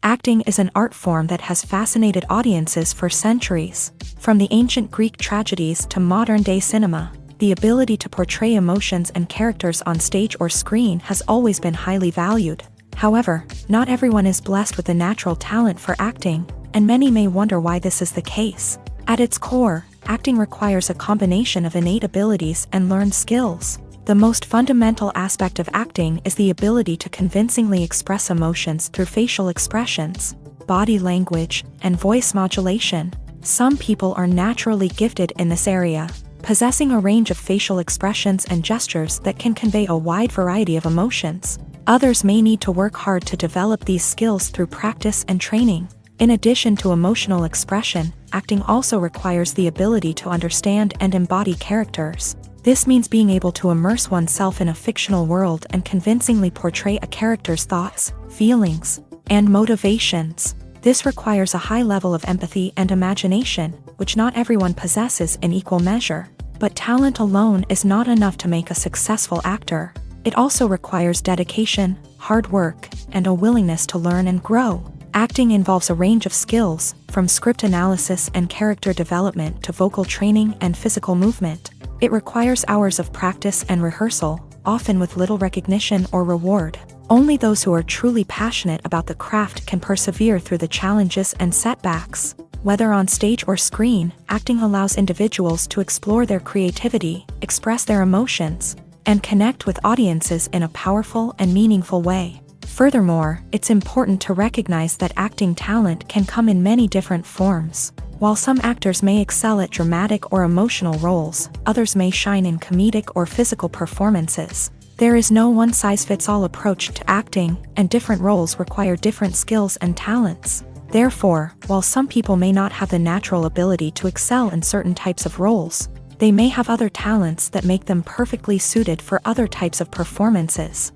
Acting is an art form that has fascinated audiences for centuries. From the ancient Greek tragedies to modern-day cinema, the ability to portray emotions and characters on stage or screen has always been highly valued. However, not everyone is blessed with the natural talent for acting, and many may wonder why this is the case. At its core, acting requires a combination of innate abilities and learned skills. The most fundamental aspect of acting is the ability to convincingly express emotions through facial expressions, body language, and voice modulation. Some people are naturally gifted in this area, possessing a range of facial expressions and gestures that can convey a wide variety of emotions. Others may need to work hard to develop these skills through practice and training. In addition to emotional expression, acting also requires the ability to understand and embody characters. This means being able to immerse oneself in a fictional world and convincingly portray a character's thoughts, feelings, and motivations. This requires a high level of empathy and imagination, which not everyone possesses in equal measure. But talent alone is not enough to make a successful actor. It also requires dedication, hard work, and a willingness to learn and grow. Acting involves a range of skills, from script analysis and character development to vocal training and physical movement. It requires hours of practice and rehearsal, often with little recognition or reward. Only those who are truly passionate about the craft can persevere through the challenges and setbacks. Whether on stage or screen, acting allows individuals to explore their creativity, express their emotions, and connect with audiences in a powerful and meaningful way. Furthermore, it's important to recognize that acting talent can come in many different forms. While some actors may excel at dramatic or emotional roles, others may shine in comedic or physical performances. There is no one-size-fits-all approach to acting, and different roles require different skills and talents. Therefore, while some people may not have the natural ability to excel in certain types of roles, they may have other talents that make them perfectly suited for other types of performances.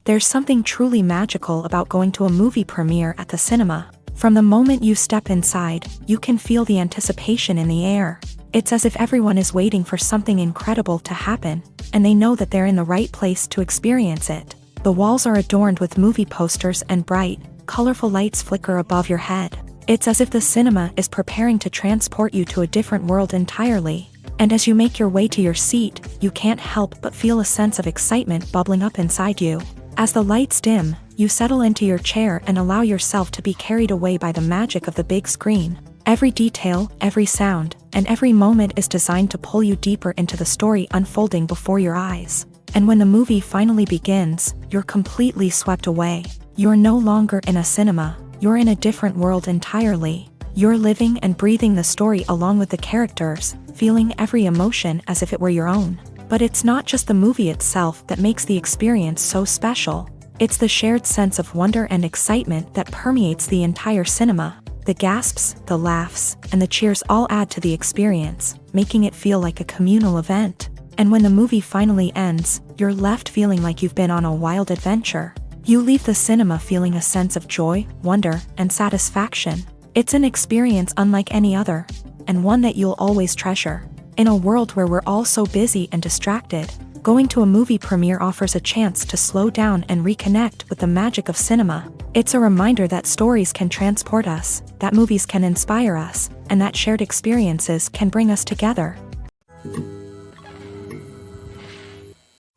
There's something truly magical about going to a movie premiere at the cinema. From the moment you step inside, you can feel the anticipation in the air. It's as if everyone is waiting for something incredible to happen, and they know that they're in the right place to experience it. The walls are adorned with movie posters and bright, colorful lights flicker above your head. It's as if the cinema is preparing to transport you to a different world entirely. And as you make your way to your seat, you can't help but feel a sense of excitement bubbling up inside you. As the lights dim, you settle into your chair and allow yourself to be carried away by the magic of the big screen. Every detail, every sound, and every moment is designed to pull you deeper into the story unfolding before your eyes. And when the movie finally begins, you're completely swept away. You're no longer in a cinema, you're in a different world entirely. You're living and breathing the story along with the characters, feeling every emotion as if it were your own. But it's not just the movie itself that makes the experience so special. It's the shared sense of wonder and excitement that permeates the entire cinema. The gasps, the laughs, and the cheers all add to the experience, making it feel like a communal event. And when the movie finally ends, you're left feeling like you've been on a wild adventure. You leave the cinema feeling a sense of joy, wonder, and satisfaction. It's an experience unlike any other, and one that you'll always treasure. In a world where we're all so busy and distracted, going to a movie premiere offers a chance to slow down and reconnect with the magic of cinema. It's a reminder that stories can transport us, that movies can inspire us, and that shared experiences can bring us together.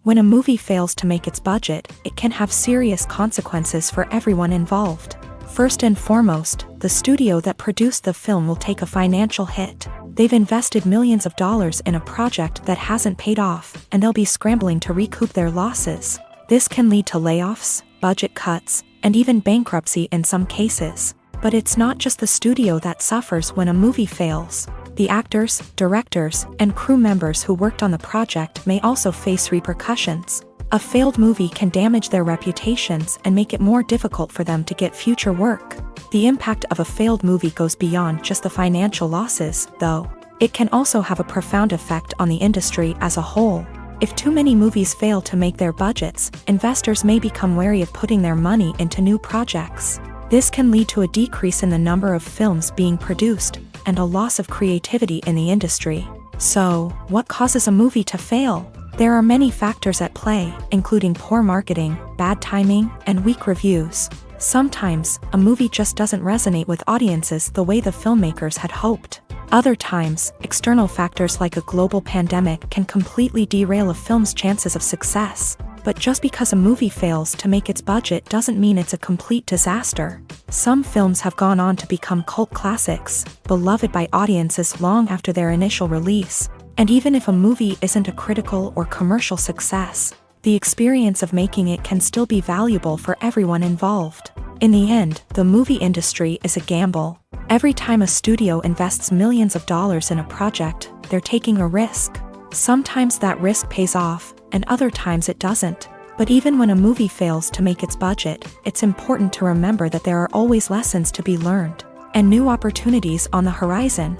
When a movie fails to make its budget, it can have serious consequences for everyone involved. First and foremost, the studio that produced the film will take a financial hit. They've invested millions of dollars in a project that hasn't paid off, and they'll be scrambling to recoup their losses. This can lead to layoffs, budget cuts, and even bankruptcy in some cases. But it's not just the studio that suffers when a movie fails. The actors, directors, and crew members who worked on the project may also face repercussions. A failed movie can damage their reputations and make it more difficult for them to get future work. The impact of a failed movie goes beyond just the financial losses, though. It can also have a profound effect on the industry as a whole. If too many movies fail to make their budgets, investors may become wary of putting their money into new projects. This can lead to a decrease in the number of films being produced, and a loss of creativity in the industry. So, what causes a movie to fail? There are many factors at play, including poor marketing, bad timing, and weak reviews. Sometimes, a movie just doesn't resonate with audiences the way the filmmakers had hoped. Other times, external factors like a global pandemic can completely derail a film's chances of success. But just because a movie fails to make its budget doesn't mean it's a complete disaster. Some films have gone on to become cult classics, beloved by audiences long after their initial release. And even if a movie isn't a critical or commercial success, the experience of making it can still be valuable for everyone involved. In the end, the movie industry is a gamble. Every time a studio invests millions of dollars in a project, they're taking a risk. Sometimes that risk pays off, and other times it doesn't. But even when a movie fails to make its budget, it's important to remember that there are always lessons to be learned, and new opportunities on the horizon.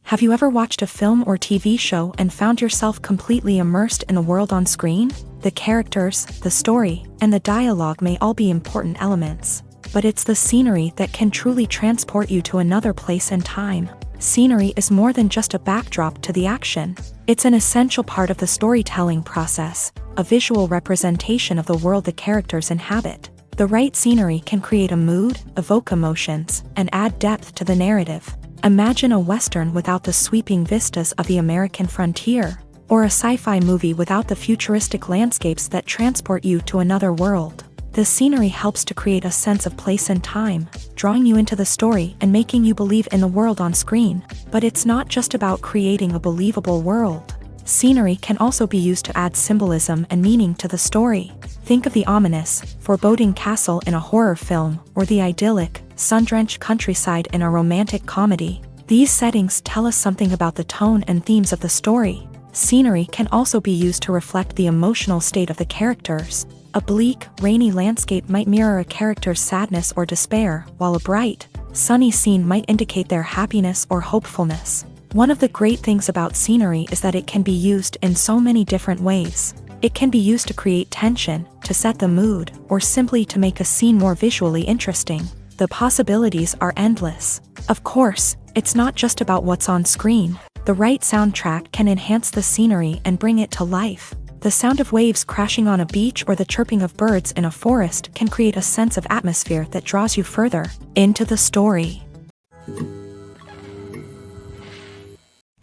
Have you ever watched a film or TV show and found yourself completely immersed in the world on screen? The characters, the story, and the dialogue may all be important elements, but it's the scenery that can truly transport you to another place and time. Scenery is more than just a backdrop to the action. It's an essential part of the storytelling process, a visual representation of the world the characters inhabit. The right scenery can create a mood, evoke emotions, and add depth to the narrative. Imagine a Western without the sweeping vistas of the American frontier, or a sci-fi movie without the futuristic landscapes that transport you to another world. The scenery helps to create a sense of place and time, drawing you into the story and making you believe in the world on screen. But it's not just about creating a believable world. Scenery can also be used to add symbolism and meaning to the story. Think of the ominous, foreboding castle in a horror film, or the idyllic, sun-drenched countryside in a romantic comedy. These settings tell us something about the tone and themes of the story. Scenery can also be used to reflect the emotional state of the characters. A bleak, rainy landscape might mirror a character's sadness or despair, while a bright, sunny scene might indicate their happiness or hopefulness. One of the great things about scenery is that it can be used in so many different ways. It can be used to create tension, to set the mood, or simply to make a scene more visually interesting. The possibilities are endless. Of course, it's not just about what's on screen. The right soundtrack can enhance the scenery and bring it to life. The sound of waves crashing on a beach or the chirping of birds in a forest can create a sense of atmosphere that draws you further into the story.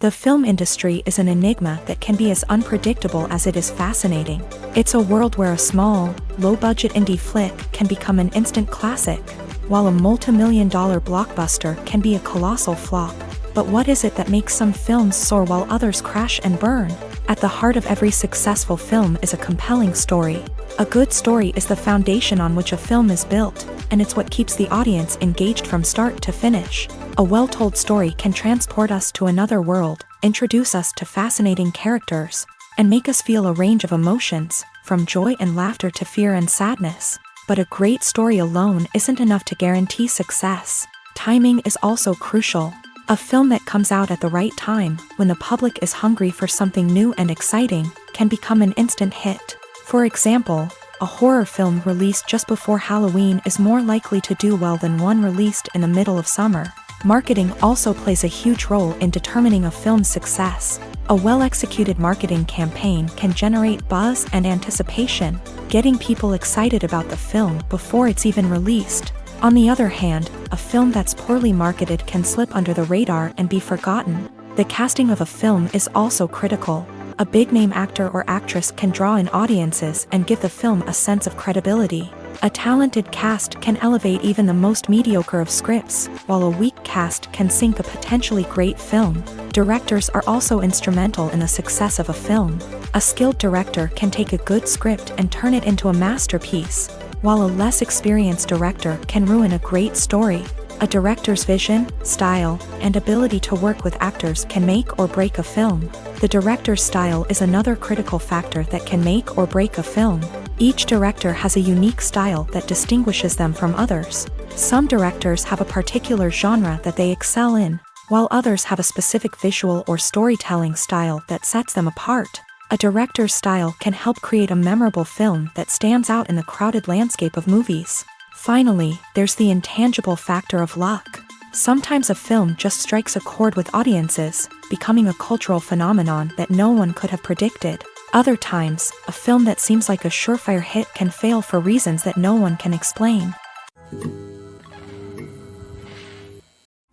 The film industry is an enigma that can be as unpredictable as it is fascinating. It's a world where a small, low-budget indie flick can become an instant classic. while a multi-million-dollar blockbuster can be a colossal flop. But what is it that makes some films soar while others crash and burn? At the heart of every successful film is a compelling story. A good story is the foundation on which a film is built, and it's what keeps the audience engaged from start to finish. A well-told story can transport us to another world, introduce us to fascinating characters, and make us feel a range of emotions, from joy and laughter to fear and sadness. But a great story alone isn't enough to guarantee success. Timing is also crucial. A film that comes out at the right time, when the public is hungry for something new and exciting, can become an instant hit. For example, a horror film released just before Halloween is more likely to do well than one released in the middle of summer. Marketing also plays a huge role in determining a film's success. A well-executed marketing campaign can generate buzz and anticipation, getting people excited about the film before it's even released. On the other hand, a film that's poorly marketed can slip under the radar and be forgotten. The casting of a film is also critical. A big-name actor or actress can draw in audiences and give the film a sense of credibility. A talented cast can elevate even the most mediocre of scripts, while a weak cast can sink a potentially great film. Directors are also instrumental in the success of a film. A skilled director can take a good script and turn it into a masterpiece, while a less experienced director can ruin a great story. A director's vision, style, and ability to work with actors can make or break a film. The director's style is another critical factor that can make or break a film. Each director has a unique style that distinguishes them from others. Some directors have a particular genre that they excel in, while others have a specific visual or storytelling style that sets them apart. A director's style can help create a memorable film that stands out in the crowded landscape of movies. Finally, there's the intangible factor of luck. Sometimes a film just strikes a chord with audiences, becoming a cultural phenomenon that no one could have predicted. Other times, a film that seems like a surefire hit can fail for reasons that no one can explain.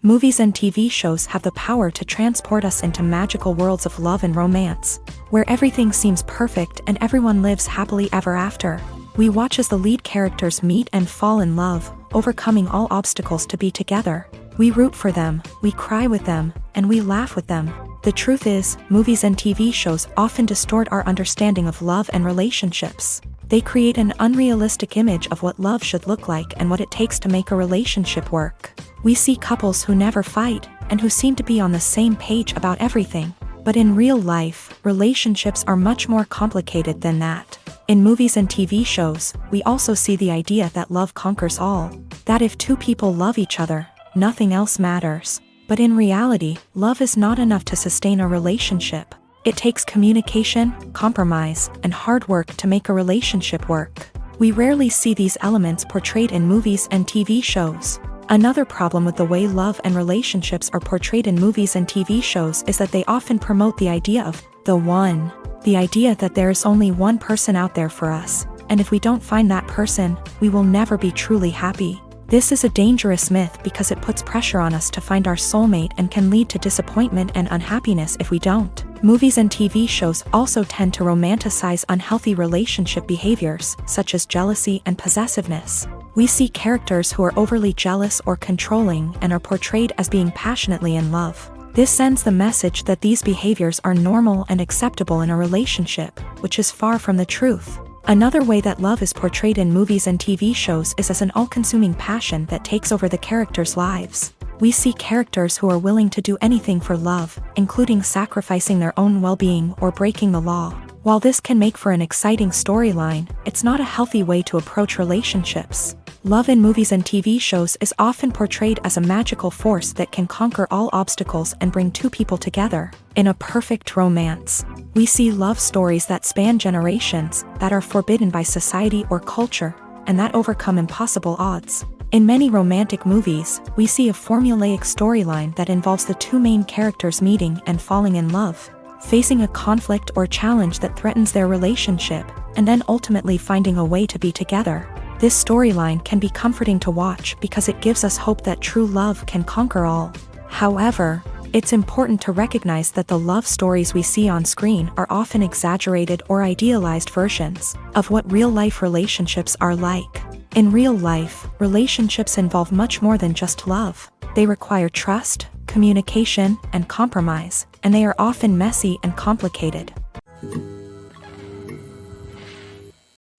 Movies and TV shows have the power to transport us into magical worlds of love and romance, where everything seems perfect and everyone lives happily ever after. We watch as the lead characters meet and fall in love, overcoming all obstacles to be together. We root for them, we cry with them, and we laugh with them. The truth is, movies and TV shows often distort our understanding of love and relationships. They create an unrealistic image of what love should look like and what it takes to make a relationship work. We see couples who never fight, and who seem to be on the same page about everything. But in real life, relationships are much more complicated than that. In movies and TV shows, we also see the idea that love conquers all. That if two people love each other, nothing else matters. But in reality, love is not enough to sustain a relationship. It takes communication, compromise, and hard work to make a relationship work. We rarely see these elements portrayed in movies and TV shows. Another problem with the way love and relationships are portrayed in movies and TV shows is that they often promote the idea of the one. The idea that there is only one person out there for us, and if we don't find that person, we will never be truly happy. This is a dangerous myth because it puts pressure on us to find our soulmate and can lead to disappointment and unhappiness if we don't. Movies and TV shows also tend to romanticize unhealthy relationship behaviors, such as jealousy and possessiveness. We see characters who are overly jealous or controlling and are portrayed as being passionately in love. This sends the message that these behaviors are normal and acceptable in a relationship, which is far from the truth. Another way that love is portrayed in movies and TV shows is as an all-consuming passion that takes over the characters' lives. We see characters who are willing to do anything for love, including sacrificing their own well-being or breaking the law. While this can make for an exciting storyline, it's not a healthy way to approach relationships. Love in movies and TV shows is often portrayed as a magical force that can conquer all obstacles and bring two people together. In a perfect romance, we see love stories that span generations, that are forbidden by society or culture, and that overcome impossible odds. In many romantic movies, we see a formulaic storyline that involves the two main characters meeting and falling in love, facing a conflict or challenge that threatens their relationship, and then ultimately finding a way to be together. This storyline can be comforting to watch because it gives us hope that true love can conquer all. However, it's important to recognize that the love stories we see on screen are often exaggerated or idealized versions of what real-life relationships are like. In real life, relationships involve much more than just love. They require trust, communication, and compromise, and they are often messy and complicated.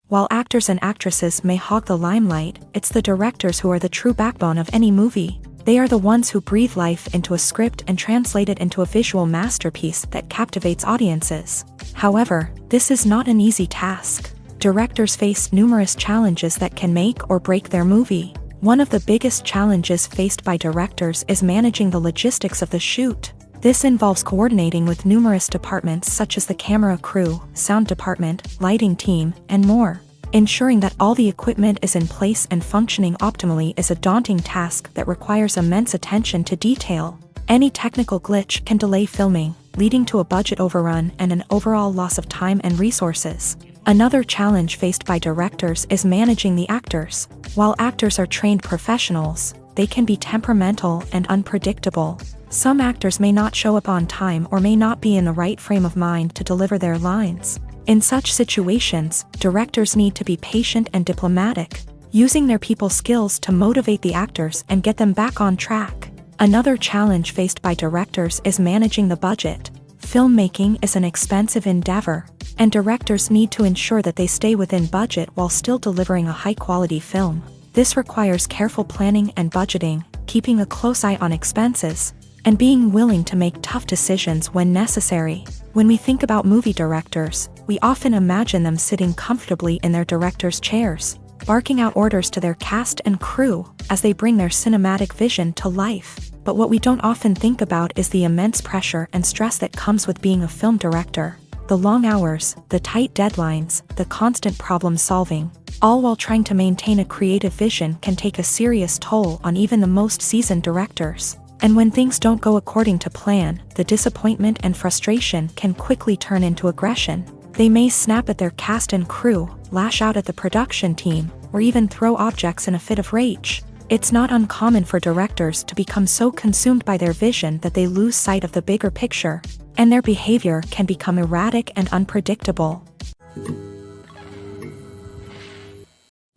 While actors and actresses may hog the limelight, it's the directors who are the true backbone of any movie. They are the ones who breathe life into a script and translate it into a visual masterpiece that captivates audiences. However, this is not an easy task. Directors face numerous challenges that can make or break their movie. One of the biggest challenges faced by directors is managing the logistics of the shoot. This involves coordinating with numerous departments such as the camera crew, sound department, lighting team, and more. Ensuring that all the equipment is in place and functioning optimally is a daunting task that requires immense attention to detail. Any technical glitch can delay filming, leading to a budget overrun and an overall loss of time and resources. Another challenge faced by directors is managing the actors. While actors are trained professionals, they can be temperamental and unpredictable. Some actors may not show up on time or may not be in the right frame of mind to deliver their lines. In such situations, directors need to be patient and diplomatic, using their people skills to motivate the actors and get them back on track. Another challenge faced by directors is managing the budget. Filmmaking is an expensive endeavor, and directors need to ensure that they stay within budget while still delivering a high-quality film. This requires careful planning and budgeting, keeping a close eye on expenses, and being willing to make tough decisions when necessary. When we think about movie directors, we often imagine them sitting comfortably in their director's chairs, barking out orders to their cast and crew as they bring their cinematic vision to life. But what we don't often think about is the immense pressure and stress that comes with being a film director. The long hours, the tight deadlines, the constant problem solving, all while trying to maintain a creative vision can take a serious toll on even the most seasoned directors. And when things don't go according to plan, the disappointment and frustration can quickly turn into aggression. They may snap at their cast and crew, lash out at the production team, or even throw objects in a fit of rage. It's not uncommon for directors to become so consumed by their vision that they lose sight of the bigger picture, and their behavior can become erratic and unpredictable.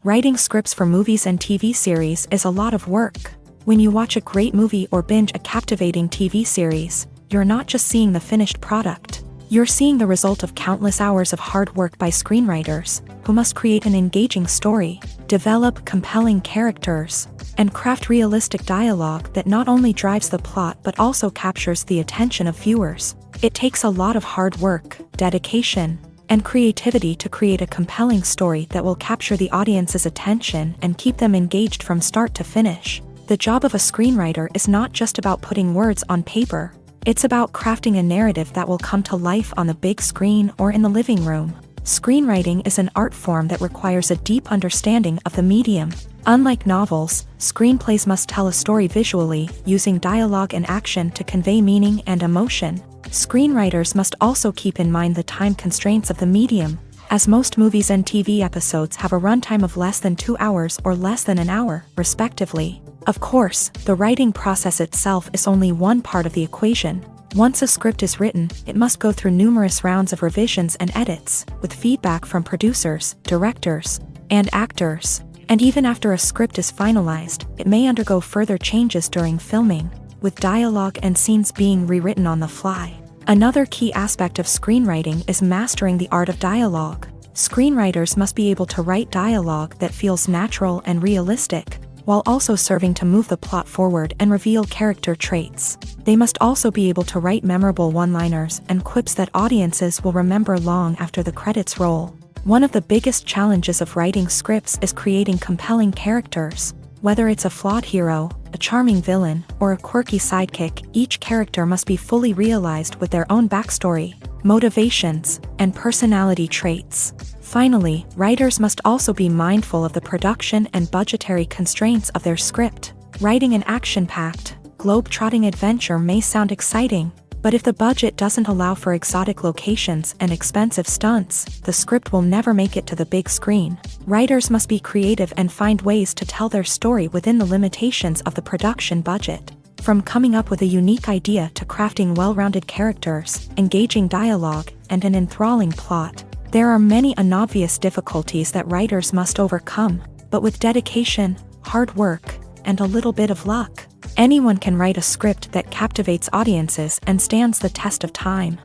Writing scripts for movies and TV series is a lot of work. When you watch a great movie or binge a captivating TV series, you're not just seeing the finished product. You're seeing the result of countless hours of hard work by screenwriters, who must create an engaging story, develop compelling characters, and craft realistic dialogue that not only drives the plot but also captures the attention of viewers. It takes a lot of hard work, dedication, and creativity to create a compelling story that will capture the audience's attention and keep them engaged from start to finish. The job of a screenwriter is not just about putting words on paper. It's about crafting a narrative that will come to life on the big screen or in the living room. Screenwriting is an art form that requires a deep understanding of the medium. Unlike novels, screenplays must tell a story visually, using dialogue and action to convey meaning and emotion. Screenwriters must also keep in mind the time constraints of the medium, as most movies and TV episodes have a runtime of less than 2 hours or less than an hour, respectively. Of course, the writing process itself is only one part of the equation. Once a script is written, it must go through numerous rounds of revisions and edits, with feedback from producers, directors, and actors. And even after a script is finalized, it may undergo further changes during filming, with dialogue and scenes being rewritten on the fly. Another key aspect of screenwriting is mastering the art of dialogue. Screenwriters must be able to write dialogue that feels natural and realistic, while also serving to move the plot forward and reveal character traits. They must also be able to write memorable one-liners and quips that audiences will remember long after the credits roll. One of the biggest challenges of writing scripts is creating compelling characters. Whether it's a flawed hero, a charming villain, or a quirky sidekick, each character must be fully realized with their own backstory, motivations, and personality traits. Finally, writers must also be mindful of the production and budgetary constraints of their script. Writing an action-packed, globe-trotting adventure may sound exciting, but if the budget doesn't allow for exotic locations and expensive stunts, the script will never make it to the big screen. Writers must be creative and find ways to tell their story within the limitations of the production budget. From coming up with a unique idea to crafting well-rounded characters, engaging dialogue, and an enthralling plot, there are many unobvious difficulties that writers must overcome. But with dedication, hard work, and a little bit of luck, anyone can write a script that captivates audiences and stands the test of time.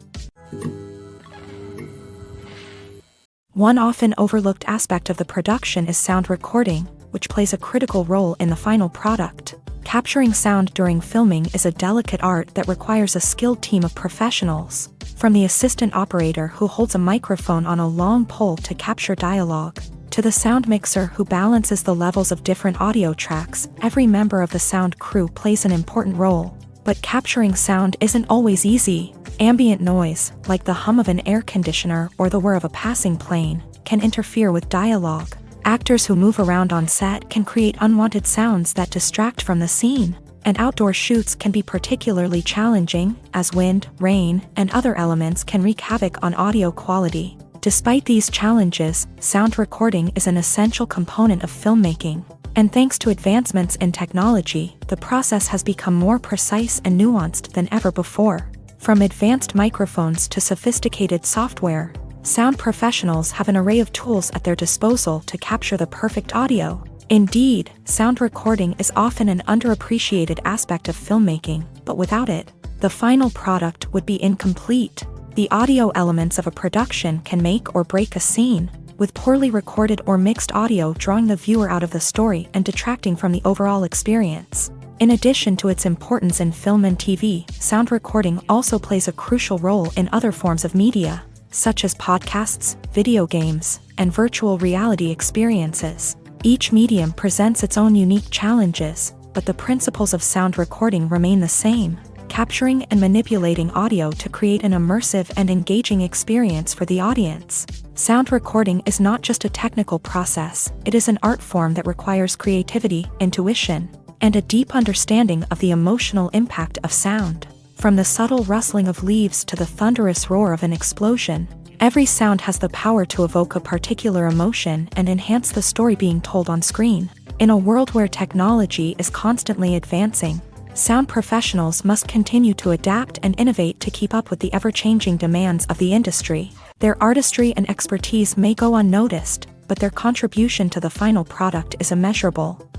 One often overlooked aspect of the production is sound recording, which plays a critical role in the final product. Capturing sound during filming is a delicate art that requires a skilled team of professionals. From the assistant operator who holds a microphone on a long pole to capture dialogue, to the sound mixer who balances the levels of different audio tracks, every member of the sound crew plays an important role. But capturing sound isn't always easy. Ambient noise, like the hum of an air conditioner or the whir of a passing plane, can interfere with dialogue. Actors who move around on set can create unwanted sounds that distract from the scene. And outdoor shoots can be particularly challenging, as wind, rain, and other elements can wreak havoc on audio quality. Despite these challenges, sound recording is an essential component of filmmaking. And thanks to advancements in technology, the process has become more precise and nuanced than ever before. From advanced microphones to sophisticated software, sound professionals have an array of tools at their disposal to capture the perfect audio. Indeed, sound recording is often an underappreciated aspect of filmmaking, but without it, the final product would be incomplete. The audio elements of a production can make or break a scene, with poorly recorded or mixed audio drawing the viewer out of the story and detracting from the overall experience. In addition to its importance in film and TV, sound recording also plays a crucial role in other forms of media, such as podcasts, video games, and virtual reality experiences. Each medium presents its own unique challenges, but the principles of sound recording remain the same: capturing and manipulating audio to create an immersive and engaging experience for the audience. Sound recording is not just a technical process, it is an art form that requires creativity, intuition, and a deep understanding of the emotional impact of sound. From the subtle rustling of leaves to the thunderous roar of an explosion, every sound has the power to evoke a particular emotion and enhance the story being told on screen. In a world where technology is constantly advancing, sound professionals must continue to adapt and innovate to keep up with the ever-changing demands of the industry. Their artistry and expertise may go unnoticed, but their contribution to the final product is immeasurable.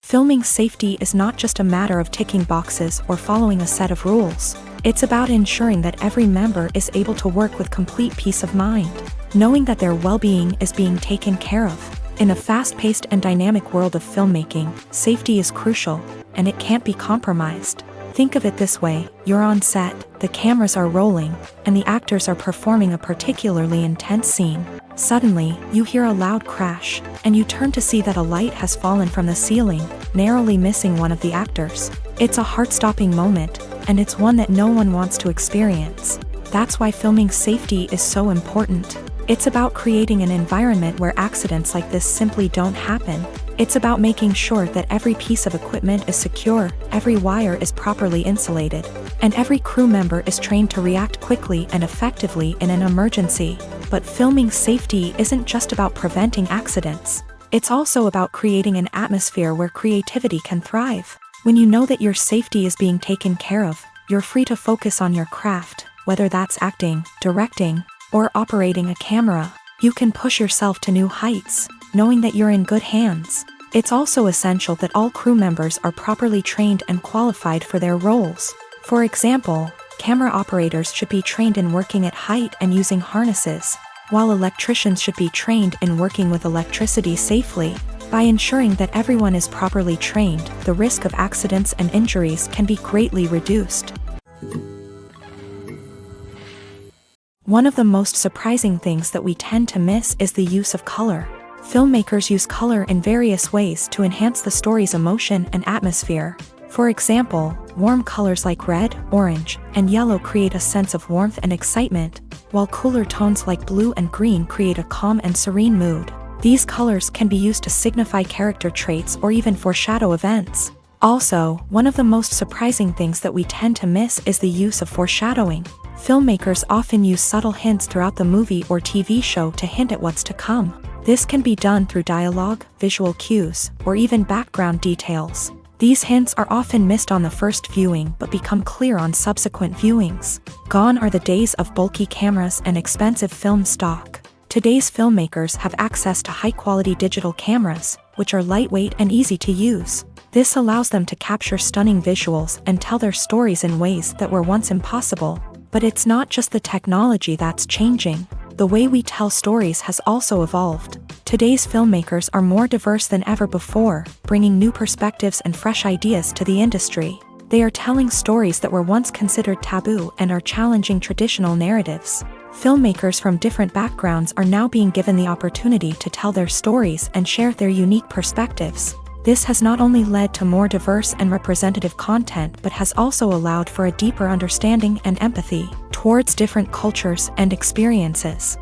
Filming safety is not just a matter of ticking boxes or following a set of rules. It's about ensuring that every member is able to work with complete peace of mind, knowing that their well-being is being taken care of. In a fast-paced and dynamic world of filmmaking, safety is crucial, and it can't be compromised. Think of it this way: you're on set, the cameras are rolling, and the actors are performing a particularly intense scene. Suddenly, you hear a loud crash, and you turn to see that a light has fallen from the ceiling, narrowly missing one of the actors. It's a heart-stopping moment, and it's one that no one wants to experience. That's why filming safety is so important. It's about creating an environment where accidents like this simply don't happen. It's about making sure that every piece of equipment is secure, every wire is properly insulated, and every crew member is trained to react quickly and effectively in an emergency. But filming safety isn't just about preventing accidents. It's also about creating an atmosphere where creativity can thrive. When you know that your safety is being taken care of, you're free to focus on your craft, whether that's acting, directing, or operating a camera. You can push yourself to new heights, knowing that you're in good hands. It's also essential that all crew members are properly trained and qualified for their roles. For example, camera operators should be trained in working at height and using harnesses, while electricians should be trained in working with electricity safely. By ensuring that everyone is properly trained, the risk of accidents and injuries can be greatly reduced. One of the most surprising things that we tend to miss is the use of color. Filmmakers use color in various ways to enhance the story's emotion and atmosphere. For example, warm colors like red, orange, and yellow create a sense of warmth and excitement, while cooler tones like blue and green create a calm and serene mood. These colors can be used to signify character traits or even foreshadow events. Also, one of the most surprising things that we tend to miss is the use of foreshadowing. Filmmakers often use subtle hints throughout the movie or TV show to hint at what's to come. This can be done through dialogue, visual cues, or even background details. These hints are often missed on the first viewing but become clear on subsequent viewings. Gone are the days of bulky cameras and expensive film stock. Today's filmmakers have access to high-quality digital cameras, which are lightweight and easy to use. This allows them to capture stunning visuals and tell their stories in ways that were once impossible. But it's not just the technology that's changing. The way we tell stories has also evolved. Today's filmmakers are more diverse than ever before, bringing new perspectives and fresh ideas to the industry. They are telling stories that were once considered taboo and are challenging traditional narratives. Filmmakers from different backgrounds are now being given the opportunity to tell their stories and share their unique perspectives. This has not only led to more diverse and representative content but has also allowed for a deeper understanding and empathy towards different cultures and experiences.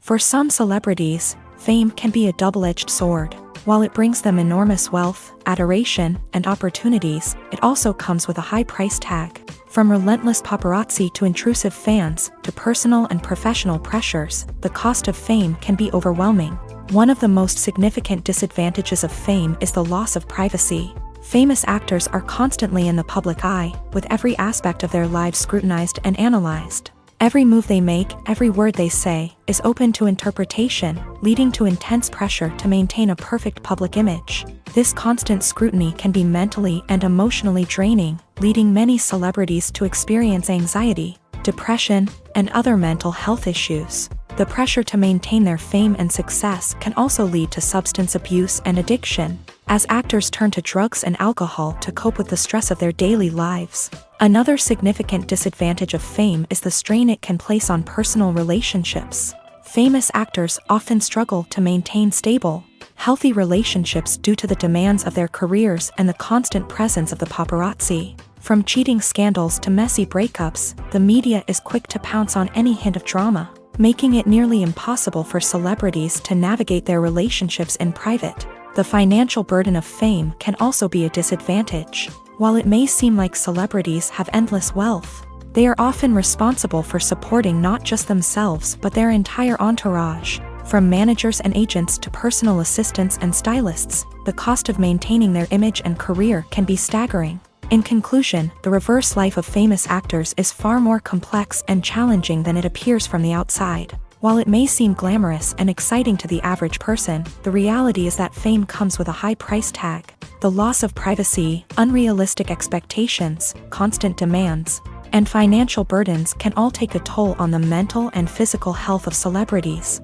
For some celebrities, fame can be a double-edged sword. While it brings them enormous wealth, adoration, and opportunities, it also comes with a high price tag. From relentless paparazzi to intrusive fans, to personal and professional pressures, the cost of fame can be overwhelming. One of the most significant disadvantages of fame is the loss of privacy. Famous actors are constantly in the public eye, with every aspect of their lives scrutinized and analyzed. Every move they make, every word they say, is open to interpretation, leading to intense pressure to maintain a perfect public image. This constant scrutiny can be mentally and emotionally draining, leading many celebrities to experience anxiety, depression, and other mental health issues. The pressure to maintain their fame and success can also lead to substance abuse and addiction, as actors turn to drugs and alcohol to cope with the stress of their daily lives. Another significant disadvantage of fame is the strain it can place on personal relationships. Famous actors often struggle to maintain stable, healthy relationships due to the demands of their careers and the constant presence of the paparazzi. From cheating scandals to messy breakups, the media is quick to pounce on any hint of drama, making it nearly impossible for celebrities to navigate their relationships in private. The financial burden of fame can also be a disadvantage. While it may seem like celebrities have endless wealth, they are often responsible for supporting not just themselves but their entire entourage. From managers and agents to personal assistants and stylists, the cost of maintaining their image and career can be staggering. In conclusion, the reverse life of famous actors is far more complex and challenging than it appears from the outside. While it may seem glamorous and exciting to the average person, the reality is that fame comes with a high price tag. The loss of privacy, unrealistic expectations, constant demands, and financial burdens can all take a toll on the mental and physical health of celebrities.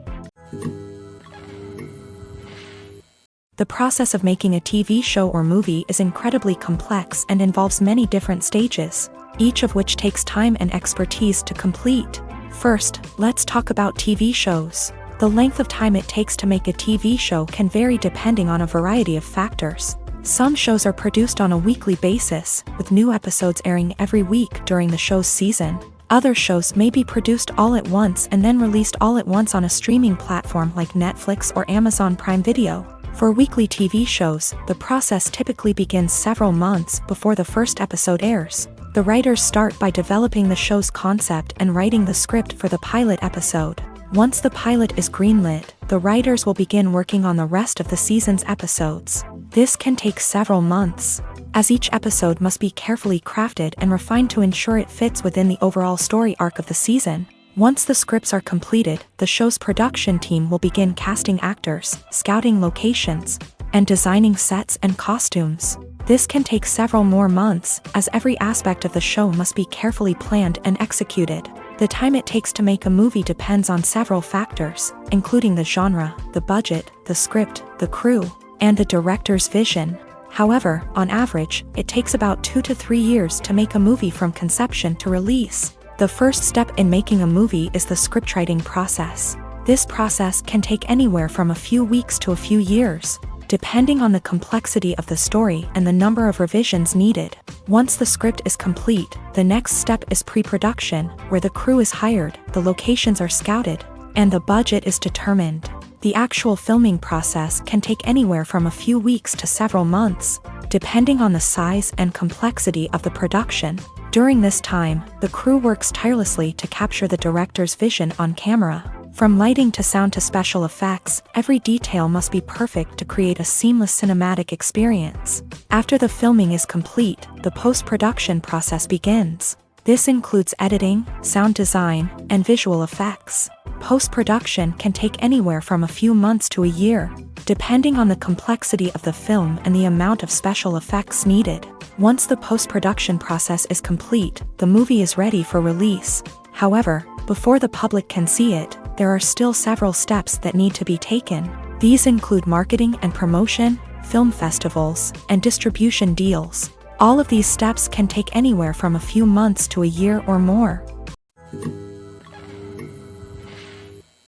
The process of making a TV show or movie is incredibly complex and involves many different stages, each of which takes time and expertise to complete. First, let's talk about TV shows. The length of time it takes to make a TV show can vary depending on a variety of factors. Some shows are produced on a weekly basis, with new episodes airing every week during the show's season. Other shows may be produced all at once and then released all at once on a streaming platform like Netflix or Amazon Prime Video. For weekly TV shows, the process typically begins several months before the first episode airs. The writers start by developing the show's concept and writing the script for the pilot episode. Once the pilot is greenlit, the writers will begin working on the rest of the season's episodes. This can take several months, as each episode must be carefully crafted and refined to ensure it fits within the overall story arc of the season. Once the scripts are completed, the show's production team will begin casting actors, scouting locations, and designing sets and costumes. This can take several more months, as every aspect of the show must be carefully planned and executed. The time it takes to make a movie depends on several factors, including the genre, the budget, the script, the crew, and the director's vision. However, on average, it takes about 2 to 3 years to make a movie from conception to release. The first step in making a movie is the scriptwriting process. This process can take anywhere from a few weeks to a few years, depending on the complexity of the story and the number of revisions needed. Once the script is complete, the next step is pre-production, where the crew is hired, the locations are scouted, and the budget is determined. The actual filming process can take anywhere from a few weeks to several months, depending on the size and complexity of the production. During this time, the crew works tirelessly to capture the director's vision on camera. From lighting to sound to special effects, every detail must be perfect to create a seamless cinematic experience. After the filming is complete, the post-production process begins. This includes editing, sound design, and visual effects. Post-production can take anywhere from a few months to a year, depending on the complexity of the film and the amount of special effects needed. Once the post-production process is complete, the movie is ready for release. However, before the public can see it, there are still several steps that need to be taken. These include marketing and promotion, film festivals, and distribution deals. All of these steps can take anywhere from a few months to a year or more.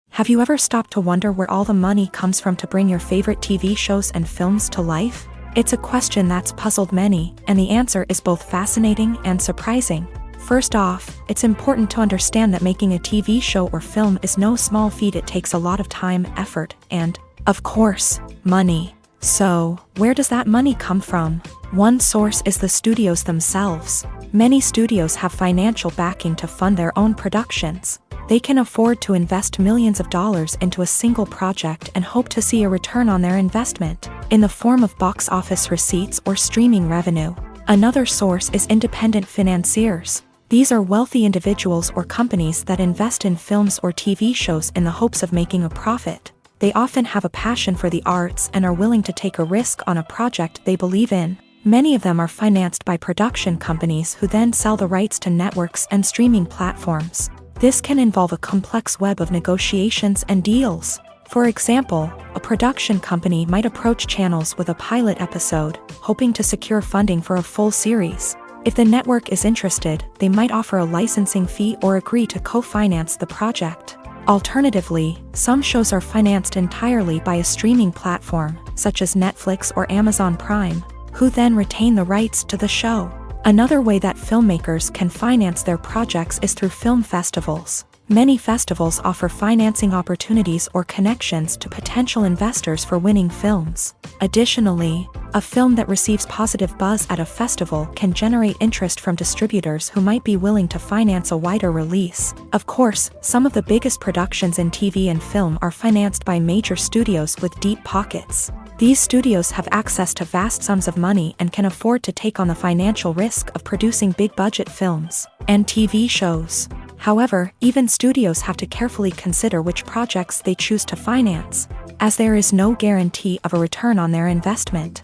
Have you ever stopped to wonder where all the money comes from to bring your favorite TV shows and films to life? It's a question that's puzzled many, and the answer is both fascinating and surprising. First off, it's important to understand that making a TV show or film is no small feat. It takes a lot of time, effort, and, of course, money. So, where does that money come from? One source is the studios themselves. Many studios have financial backing to fund their own productions. They can afford to invest millions of dollars into a single project and hope to see a return on their investment, in the form of box office receipts or streaming revenue. Another source is independent financiers. These are wealthy individuals or companies that invest in films or TV shows in the hopes of making a profit. They often have a passion for the arts and are willing to take a risk on a project they believe in. Many of them are financed by production companies who then sell the rights to networks and streaming platforms. This can involve a complex web of negotiations and deals. For example, a production company might approach channels with a pilot episode, hoping to secure funding for a full series. If the network is interested, they might offer a licensing fee or agree to co-finance the project. Alternatively, some shows are financed entirely by a streaming platform, such as Netflix or Amazon Prime, who then retain the rights to the show. Another way that filmmakers can finance their projects is through film festivals. Many festivals offer financing opportunities or connections to potential investors for winning films. Additionally, a film that receives positive buzz at a festival can generate interest from distributors who might be willing to finance a wider release. Of course, some of the biggest productions in TV and film are financed by major studios with deep pockets. These studios have access to vast sums of money and can afford to take on the financial risk of producing big-budget films and TV shows. However, even studios have to carefully consider which projects they choose to finance, as there is no guarantee of a return on their investment.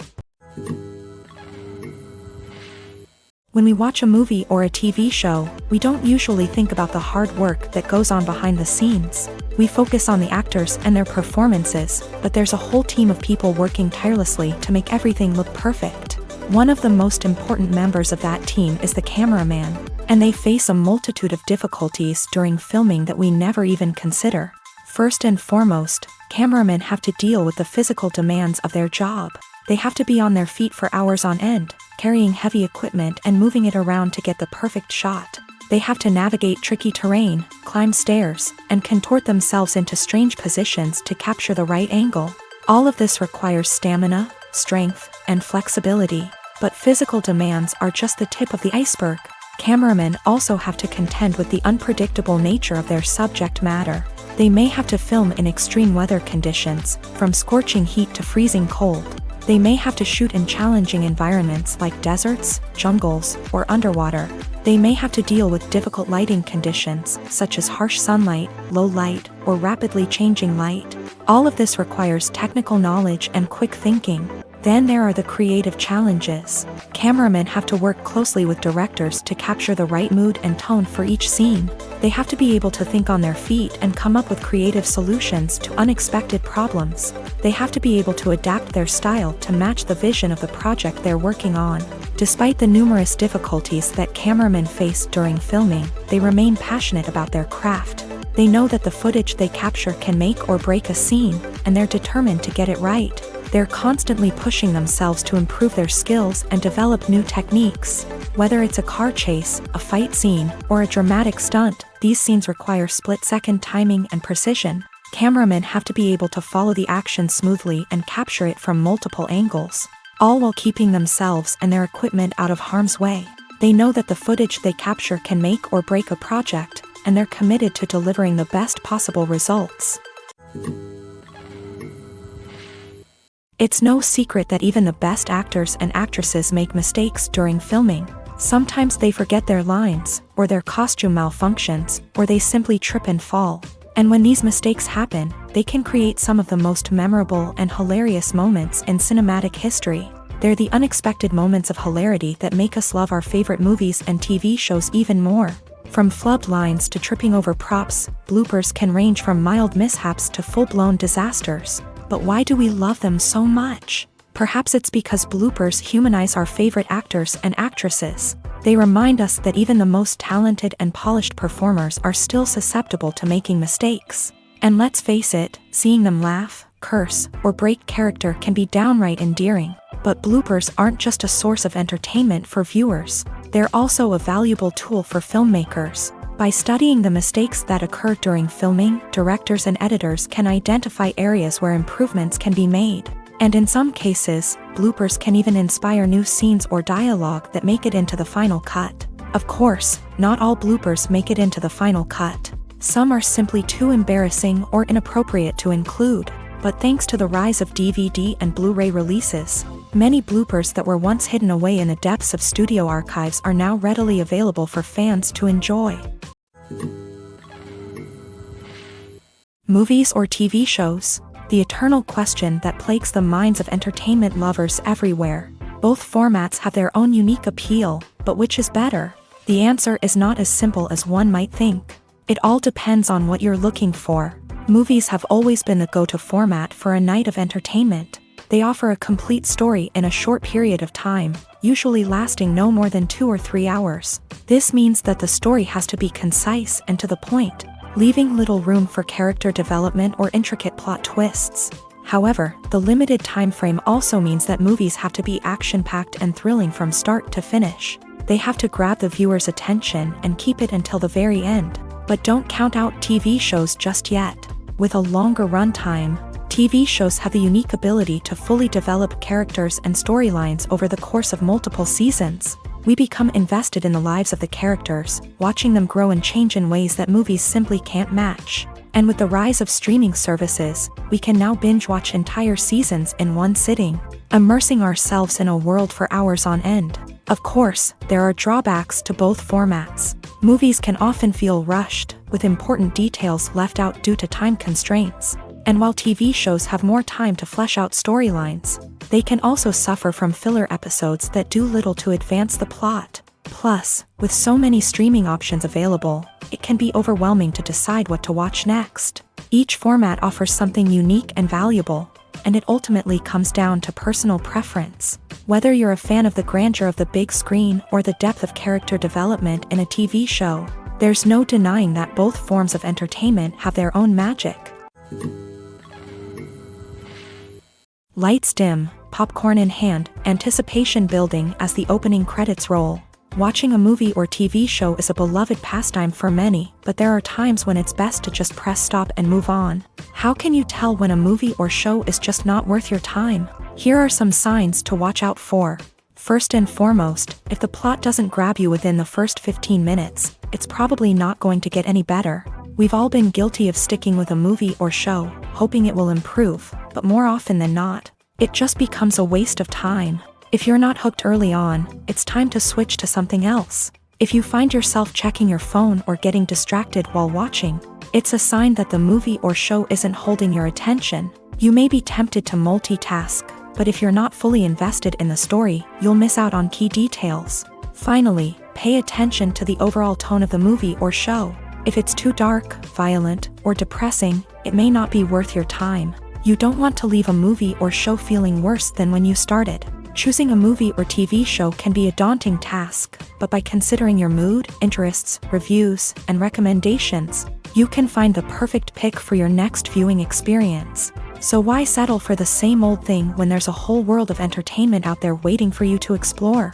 When we watch a movie or a TV show, we don't usually think about the hard work that goes on behind the scenes. We focus on the actors and their performances, but there's a whole team of people working tirelessly to make everything look perfect. One of the most important members of that team is the cameraman, and they face a multitude of difficulties during filming that we never even consider. First and foremost, cameramen have to deal with the physical demands of their job. They have to be on their feet for hours on end, carrying heavy equipment and moving it around to get the perfect shot. They have to navigate tricky terrain, climb stairs, and contort themselves into strange positions to capture the right angle. All of this requires stamina, strength, and flexibility. But physical demands are just the tip of the iceberg. Cameramen also have to contend with the unpredictable nature of their subject matter. They may have to film in extreme weather conditions, from scorching heat to freezing cold. They may have to shoot in challenging environments like deserts, jungles, or underwater. They may have to deal with difficult lighting conditions, such as harsh sunlight, low light, or rapidly changing light. All of this requires technical knowledge and quick thinking. Then there are the creative challenges. Cameramen have to work closely with directors to capture the right mood and tone for each scene. They have to be able to think on their feet and come up with creative solutions to unexpected problems. They have to be able to adapt their style to match the vision of the project they're working on. Despite the numerous difficulties that cameramen face during filming, they remain passionate about their craft. They know that the footage they capture can make or break a scene, and they're determined to get it right. They're constantly pushing themselves to improve their skills and develop new techniques. Whether it's a car chase, a fight scene, or a dramatic stunt, these scenes require split-second timing and precision. Cameramen have to be able to follow the action smoothly and capture it from multiple angles, all while keeping themselves and their equipment out of harm's way. They know that the footage they capture can make or break a project, and they're committed to delivering the best possible results. It's no secret that even the best actors and actresses make mistakes during filming. Sometimes they forget their lines, or their costume malfunctions, or they simply trip and fall. And when these mistakes happen, they can create some of the most memorable and hilarious moments in cinematic history. They're the unexpected moments of hilarity that make us love our favorite movies and TV shows even more. From flubbed lines to tripping over props, bloopers can range from mild mishaps to full-blown disasters. But why do we love them so much? Perhaps it's because bloopers humanize our favorite actors and actresses. They remind us that even the most talented and polished performers are still susceptible to making mistakes. And let's face it, seeing them laugh, curse, or break character can be downright endearing. But bloopers aren't just a source of entertainment for viewers. They're also a valuable tool for filmmakers. By studying the mistakes that occur during filming, directors and editors can identify areas where improvements can be made. And in some cases, bloopers can even inspire new scenes or dialogue that make it into the final cut. Of course, not all bloopers make it into the final cut. Some are simply too embarrassing or inappropriate to include. But thanks to the rise of DVD and Blu-ray releases, many bloopers that were once hidden away in the depths of studio archives are now readily available for fans to enjoy. Movies or TV shows? The eternal question that plagues the minds of entertainment lovers everywhere. Both formats have their own unique appeal, but which is better? The answer is not as simple as one might think. It all depends on what you're looking for. Movies have always been the go-to format for a night of entertainment. They offer a complete story in a short period of time, usually lasting no more than 2 or 3 hours. This means that the story has to be concise and to the point, leaving little room for character development or intricate plot twists. However, the limited time frame also means that movies have to be action-packed and thrilling from start to finish. They have to grab the viewer's attention and keep it until the very end. But don't count out TV shows just yet. With a longer runtime, TV shows have the unique ability to fully develop characters and storylines over the course of multiple seasons. We become invested in the lives of the characters, watching them grow and change in ways that movies simply can't match. And with the rise of streaming services, we can now binge-watch entire seasons in one sitting, immersing ourselves in a world for hours on end. Of course, there are drawbacks to both formats. Movies can often feel rushed, with important details left out due to time constraints. And while TV shows have more time to flesh out storylines, they can also suffer from filler episodes that do little to advance the plot. Plus, with so many streaming options available, it can be overwhelming to decide what to watch next. Each format offers something unique and valuable, and it ultimately comes down to personal preference. Whether you're a fan of the grandeur of the big screen or the depth of character development in a TV show, there's no denying that both forms of entertainment have their own magic. Lights dim, popcorn in hand, anticipation building as the opening credits roll. Watching a movie or TV show is a beloved pastime for many, but there are times when it's best to just press stop and move on. How can you tell when a movie or show is just not worth your time? Here are some signs to watch out for. First and foremost, if the plot doesn't grab you within the first 15 minutes, it's probably not going to get any better. We've all been guilty of sticking with a movie or show, hoping it will improve, but more often than not, it just becomes a waste of time. If you're not hooked early on, it's time to switch to something else. If you find yourself checking your phone or getting distracted while watching, it's a sign that the movie or show isn't holding your attention. You may be tempted to multitask, but if you're not fully invested in the story, you'll miss out on key details. Finally, pay attention to the overall tone of the movie or show. If it's too dark, violent, or depressing, it may not be worth your time. You don't want to leave a movie or show feeling worse than when you started. Choosing a movie or TV show can be a daunting task, but by considering your mood, interests, reviews, and recommendations, you can find the perfect pick for your next viewing experience. So why settle for the same old thing when there's a whole world of entertainment out there waiting for you to explore?